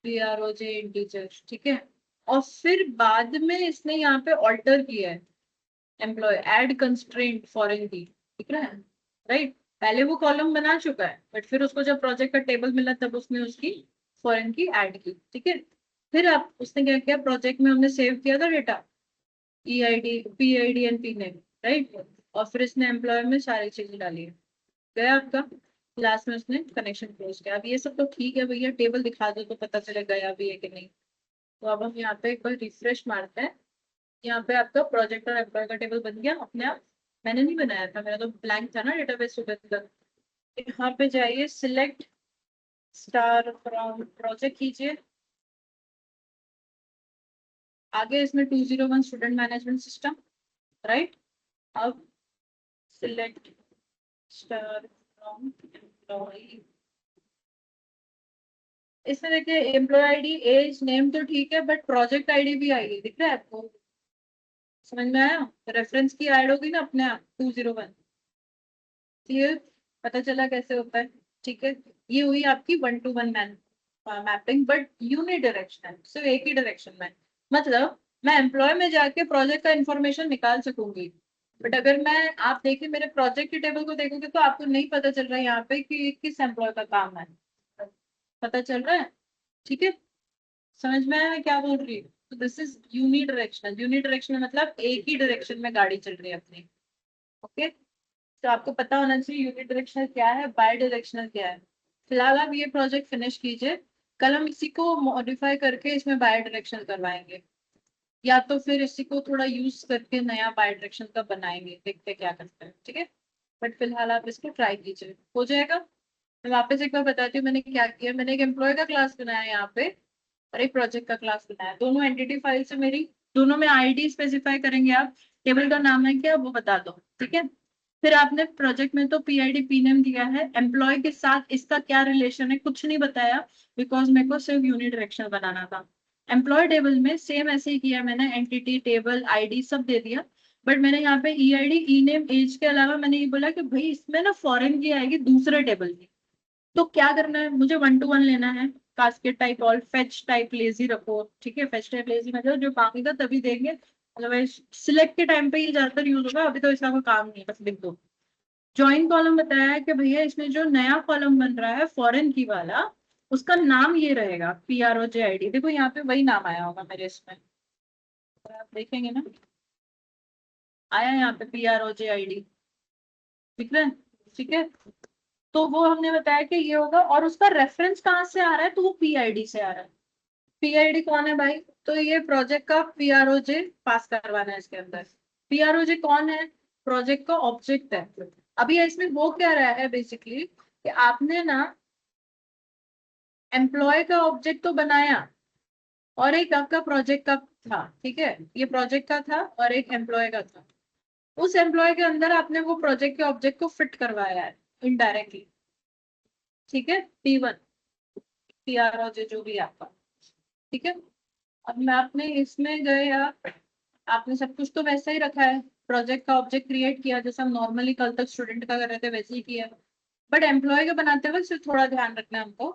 PROJ इंटीजर, ठीक है। और फिर बाद में इसने यहाँ पे ऑल्टर किया है एम्प्लॉय ऐड कंस्ट्रेंट फॉरेन की, ठीक है राइट। पहले वो कॉलम बना चुका है, बट फिर उसको जब प्रोजेक्ट का टेबल मिला तब उसने उसकी फॉरेन की ऐड की, ठीक है। फिर आप उसने क्या किया, प्रोजेक्ट में हमने सेव किया था data EID PID and PNAME, right. और फिर इसने एम्प्लॉय में सारी चीजें डाली है, गया आपका लास्ट में उसने कनेक्शन क्लोज किया। अब ये सब तो ठीक है भैया, टेबल दिखा दो तो पता चले गया भी है कि नहीं। तो अब हम यहाँ पे एक बार रिफ्रेश मारते हैं, यहाँ पे आपका प्रोजेक्ट और एम्प्लॉय का टेबल बन गया अपने आप। मैंने नहीं बनाया था, मेरा तो ब्लैंक था ना डेटाबेस सुबह तक। यहाँ पे जाइए, सिलेक्ट स्टार फ्रॉम प्रोजेक्ट कीजिए, आगे इसमें 201 स्टूडेंट मैनेजमेंट सिस्टम, राइट। अब सिलेक्ट स्टार फ्रॉम एम्प्लॉय, इसमें देखिए एम्प्लॉय आईडी एज नेम तो ठीक है, बट प्रोजेक्ट आईडी भी आएगी, दिख रहा है आपको? समझ में आया? रेफरेंस की ऐड होगी ना अपने आप 201, क्लियर? पता चला कैसे होता है, ठीक है। ये हुई आपकी 1 to 1 मैपिंग, बट यूनिडायरेक्शनल, सिर्फ एक ही डायरेक्शन में। मतलब मैं एम्प्लॉय में जाके प्रोजेक्ट का इंफॉर्मेशन निकाल सकूंगी, बट अगर मैं, आप देखिए मेरे प्रोजेक्ट के टेबल को देखोगे तो आपको नहीं पता चल रहा है यहाँ पे कि किस एम्प्लॉय का काम है, पता चल रहा है, ठीक है। समझ में आया मैं क्या बोल रही हूँ? तो दिस इज यूनिडायरेक्शनल, यूनिडायरेक्शनल मतलब एक ही डायरेक्शन में गाड़ी चल रही है अपनी, ओके। तो आपको पता होना चाहिए यूनिडायरेक्शनल क्या है, बाय डायरेक्शनल क्या है। फिलहाल आप ये प्रोजेक्ट फिनिश कीजिए, कल हम इसी को मॉडिफाई करके इसमें बाय डायरेक्शनल करवाएंगे, या तो फिर इसी को थोड़ा यूज करके नया बाय डायरेक्शन का बनाएंगे, देखते क्या करते हैं, ठीक है। बट फिलहाल आप इसको ट्राई कीजिए, हो जाएगा। मैं वापस एक बार बताती हूँ मैंने क्या किया। मैंने एक एम्प्लॉय का क्लास बनाया यहाँ पे और एक प्रोजेक्ट का क्लास बनाया, दोनों एंटिटी फाइल से मेरी, दोनों में आईडी स्पेसिफाई करेंगे आप, टेबल का नाम है क्या वो बता दो, ठीक है। फिर आपने प्रोजेक्ट में तो PID PNAME दिया है, एम्प्लॉय के साथ इसका क्या रिलेशन है कुछ नहीं बताया, बिकॉज मेरे को सिर्फ यूनिडायरेक्शनल बनाना था। एम्प्लॉय टेबल में सेम ऐसे ही किया मैंने, एंटिटी टेबल आईडी सब दे दिया, बट मैंने यहाँ पे EID ENAME एज के अलावा मैंने ये बोला कि भाई इसमें ना फॉरेन की आएगी दूसरे टेबल की। तो क्या करना है, मुझे 1 to 1 लेना है, casket type all, fetch type lazy रखो, ठीक है। फेच टाइप लेजी मतलब जो मांगेगा तभी देंगे, अदरवाइज सिलेक्ट के टाइम पे ही ज्यादातर यूज होगा, अभी तो इसका कोई काम नहीं है, बस लिख दो। ज्वाइन कॉलम बताया है कि भैया इसमें जो नया कॉलम बन रहा है फॉरेन की वाला, उसका नाम ये रहेगा PROJ ID, देखो यहाँ पे वही नाम आया होगा मेरे इसमें, आप देखेंगे ना आया यहाँ पे PROJ ID, ठीक है, ठीक है। तो वो हमने बताया कि ये होगा, और उसका रेफरेंस कहाँ से आ रहा है, तो वो PID से आ रहा है। PID कौन है भाई, तो ये प्रोजेक्ट का PROJ पास करवाना है इसके अंदर। PROJ कौन है, प्रोजेक्ट का ऑब्जेक्ट है। अभी इसमें वो क्या रहा है बेसिकली कि आपने ना एम्प्लॉय का ऑब्जेक्ट तो बनाया और एक आपका प्रोजेक्ट का था, ठीक है, ये प्रोजेक्ट का था और एक एम्प्लॉय का था। उस एम्प्लॉय के अंदर आपने वो प्रोजेक्ट के ऑब्जेक्ट को फिट करवाया है इनडायरेक्टली, ठीक है, P1 PR जो भी आपका, ठीक है। अब मैं आपने इसमें गए आपने सब कुछ तो वैसा ही रखा है, प्रोजेक्ट का ऑब्जेक्ट क्रिएट किया जैसे हम नॉर्मली कल तक स्टूडेंट का कर रहे थे वैसे ही किया। बट एम्प्लॉय का बनाते वक्त सिर्फ थोड़ा ध्यान रखना है हमको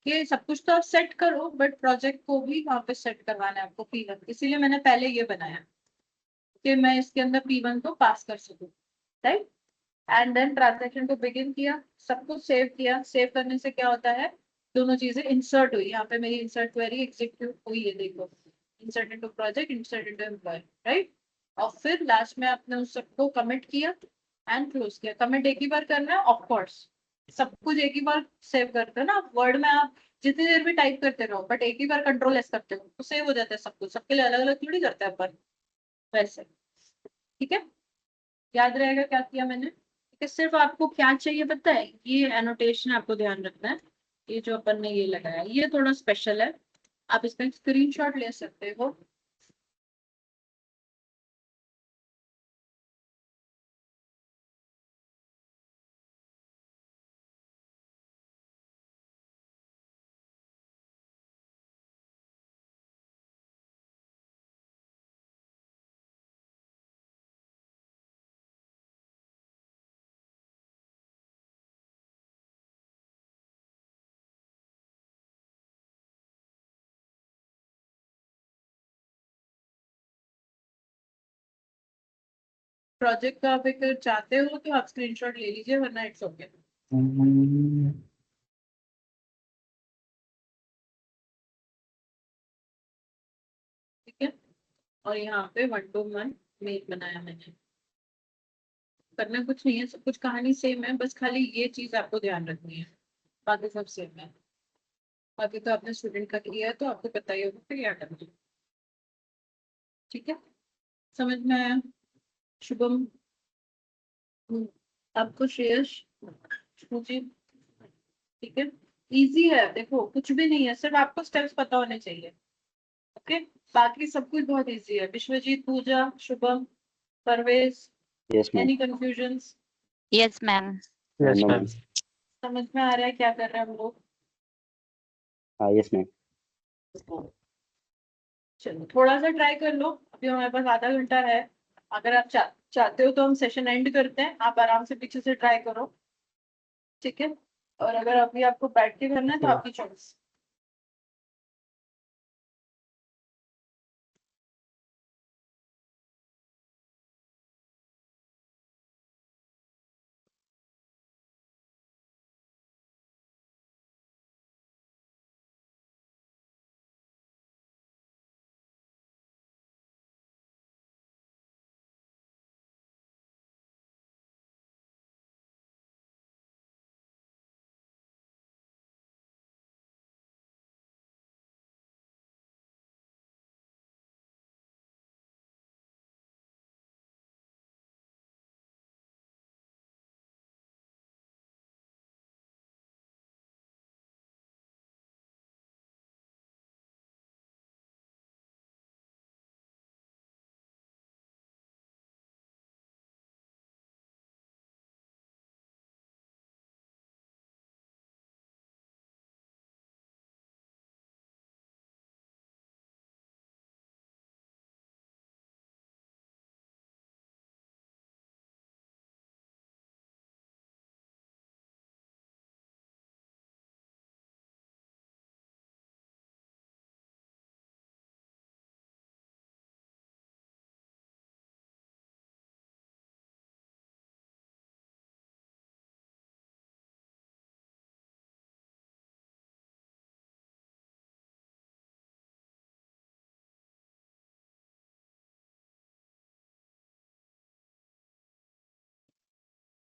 कि सब कुछ तो आप सेट करो बट प्रोजेक्ट को भी वहां पे सेट करवाना है आपको P1। इसीलिए मैंने पहले ये बनाया कि मैं इसके अंदर P1 को पास कर सकूं, राइट। एंड देन ट्रांजेक्शन को बिगिन किया, सब कुछ सेव किया। सेव करने से क्या होता है, दोनों चीजें इंसर्ट हुई, यहाँ पे मेरी इंसर्ट क्वेरी एग्जीक्यूट हुई है, देखो, insert into project, insert into employ, right. और फिर लास्ट में आपने उस सबको कमिट किया एंड क्लोज किया। कमिट एक ही बार करना है ऑफ कोर्स, सब कुछ एक ही बार सेव करते हो ना आप वर्ड में, आप जितनी देर भी टाइप करते रहो बट एक ही बार कंट्रोल एस करते हो तो सेव हो जाता है सब कुछ। सबके लिए अलग अलग थोड़ी करते हैं अपन, वैसे, ठीक है। याद रहेगा क्या किया मैंने, कि सिर्फ आपको क्या चाहिए पता है, ये एनोटेशन आपको ध्यान रखना है। ये जो अपन ने ये लगाया ये थोड़ा स्पेशल है, आप इसका स्क्रीनशॉट ले सकते हो। प्रोजेक्ट का आप एक चाहते हो तो आप स्क्रीनशॉट ले लीजिए वरना इट्स ओके। ठीक है, और यहाँ पे 1 to 1 मेल बनाया मैंने। करना कुछ नहीं है, सब कुछ कहानी सेम है, बस खाली ये चीज आपको ध्यान रखनी है, बाकी सब सेम है। बाकी तो आपने स्टूडेंट का किया है तो आपको पता ही होगा फिर क्या करना है, ठीक है। समझ में आया शुभम? आपको श्रेयस मुझे, ठीक है। इजी है, देखो कुछ भी नहीं है, सिर्फ आपको स्टेप्स पता होने चाहिए, ओके। बाकी सब कुछ बहुत इजी है। Vishwajeet, Pooja, Shubham, Parvez, yes ma'am. Any confusions? Yes ma'am. Yes no ma'am. Ma'am. समझ में आ रहा है क्या कर रहे हैं हम लोग? हाँ यस मैम। चलो थोड़ा सा ट्राई कर लो, अभी हमारे पास आधा घंटा है। अगर आप चाहते हो तो हम सेशन एंड करते हैं, आप आराम से पीछे से ट्राई करो, ठीक है। और अगर अभी आपको बैठ के करना है तो आपकी choice.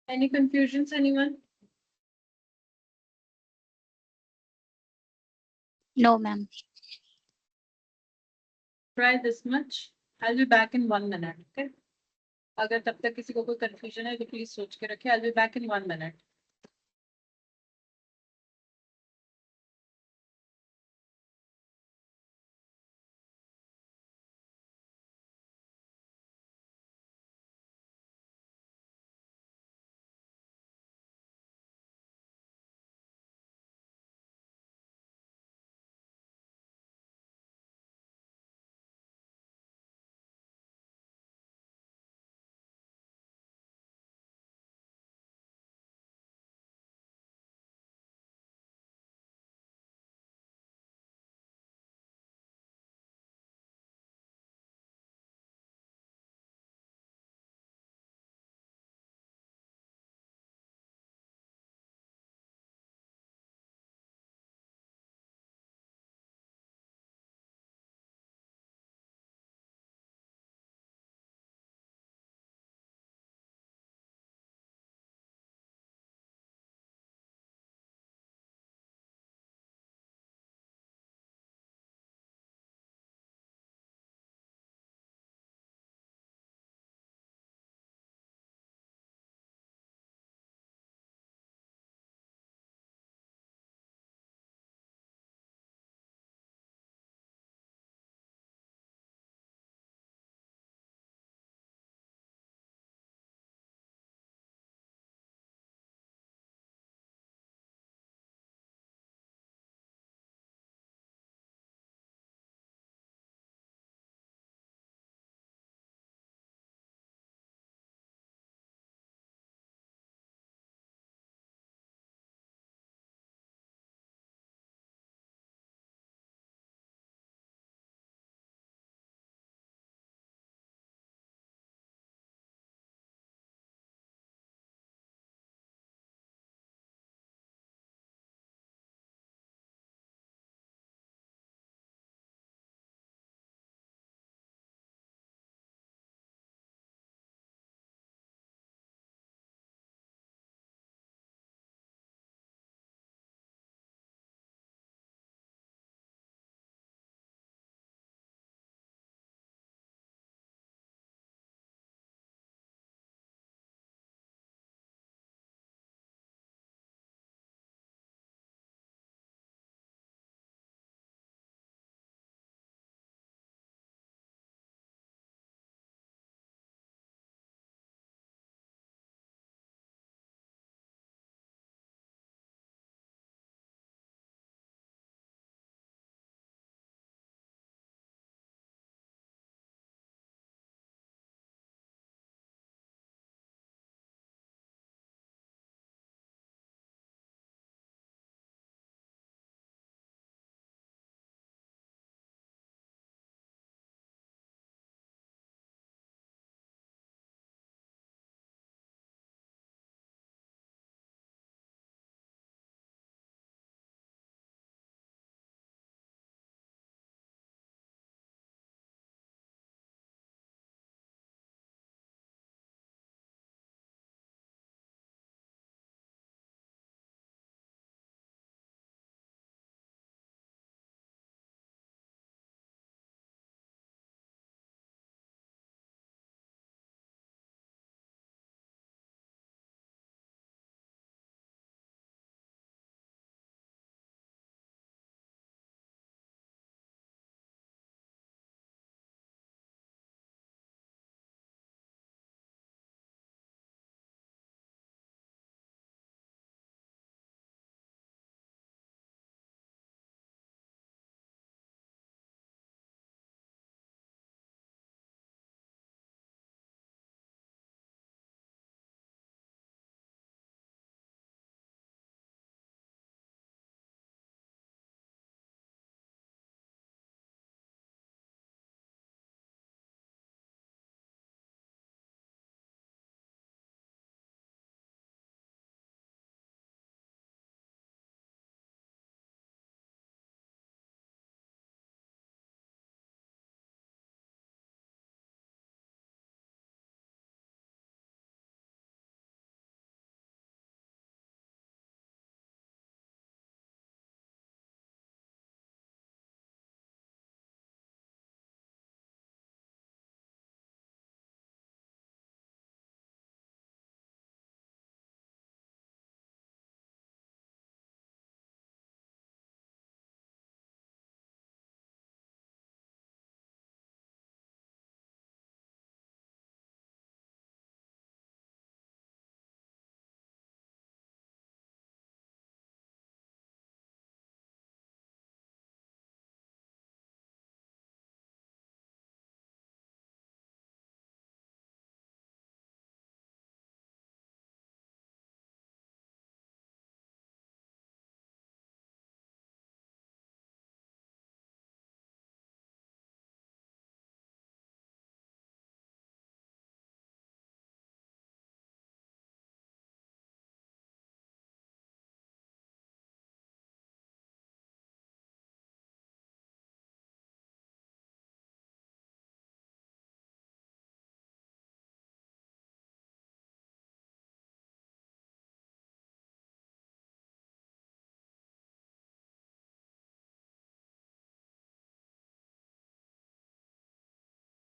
Any confusions anyone? No ma'am. Try this much. I'll be back in 1 minute, okay? अगर तब तक किसी को कोई कंफ्यूजन है तो प्लीज सोच के रखे। I will be back in 1 minute.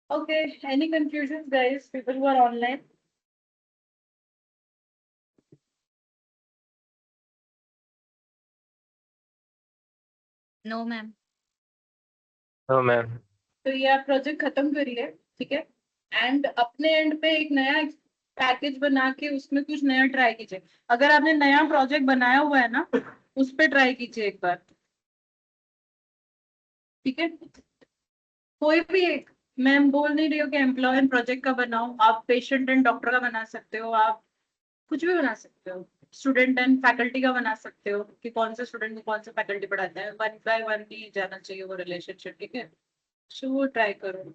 Okay, any confusions, guys? People who are online? No ma'am. हाँ मैम। तो ये आप प्रोजेक्ट खत्म करिए, ठीक है? एंड अपने एंड पे एक नया पैकेज बना के उसमें कुछ नया ट्राई कीजिए। अगर आपने नया प्रोजेक्ट बनाया हुआ है ना, उस पे ट्राई कीजिए एक बार, ठीक है? कोई भी एक, मैं बोल नहीं रही हूँ कि एम्प्लॉय एंड प्रोजेक्ट का बनाओ, आप पेशेंट एंड डॉक्टर का बना सकते हो, आप कुछ भी बना सकते हो, स्टूडेंट एंड फैकल्टी का बना सकते हो कि कौन से स्टूडेंट को कौन सा फैकल्टी पढ़ाता है, 1 by 1 भी जाना चाहिए वो रिलेशनशिप, ठीक है? सो वो ट्राई करो।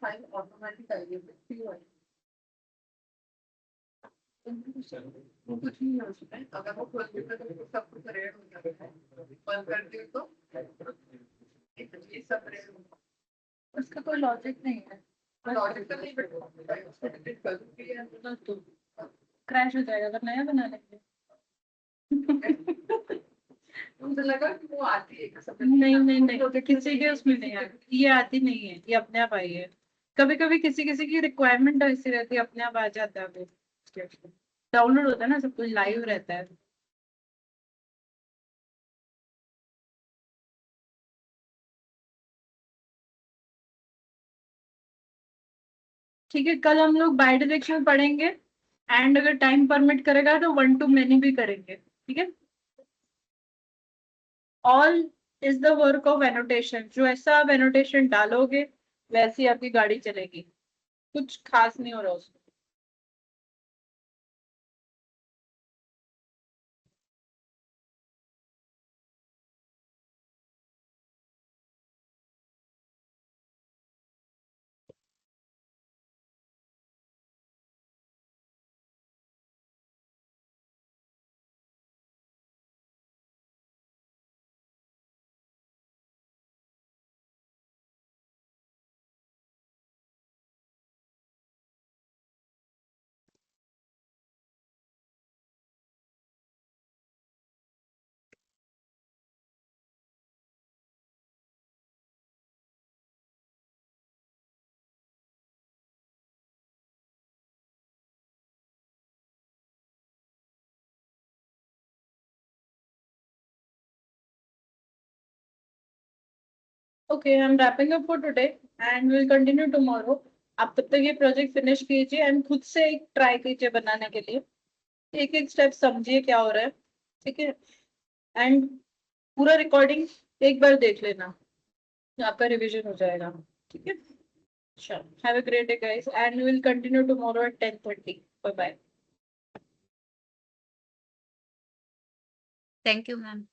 फाइल ऑटोमेटिक आएगी, वो कुछ नहीं है उसमें, अगर वो खोल देता तो सब कुछ रेड हो जाता है, बंद कर दियो तो ये सब रेड हो, उसका कोई लॉजिक नहीं है, लॉजिक तो नहीं बैठा उसको डिलीट कर दूंगी तो क्रैश हो जाएगा, अगर नया बना लेंगे। मुझे लगा कि वो आती है नहीं नहीं नहीं, किसी के उसमें नहीं आती, ये आती नहीं है, ये अपने आप आई है। कभी कभी किसी किसी की रिक्वायरमेंट ऐसी रहती है, अपने आप आ जाता है, वो डाउनलोड होता है ना, सब कुछ लाइव रहता है। ठीक है, कल हम लोग बाई डायरेक्शनल पढ़ेंगे, एंड अगर टाइम परमिट करेगा तो 1 to many भी करेंगे, ठीक है? All is the work of annotation, जो ऐसा आप एनोटेशन डालोगे वैसी आपकी गाड़ी चलेगी, कुछ खास नहीं हो रहा उसमें। Okay, I'm wrapping up for today and we'll continue tomorrow. आप तब तक ये प्रोजेक्ट फिनिश कीजिए एंड खुद से एक ट्राई कीजिए बनाने के लिए, एक एक स्टेप समझिए क्या हो रहा है, ठीक है? एंड पूरा रिकॉर्डिंग एक बार देख लेना, आपका रिवीजन हो जाएगा, ठीक है? चलो, have a great day guys and will continue tomorrow at 10:30. Bye bye. Thank you ma'am.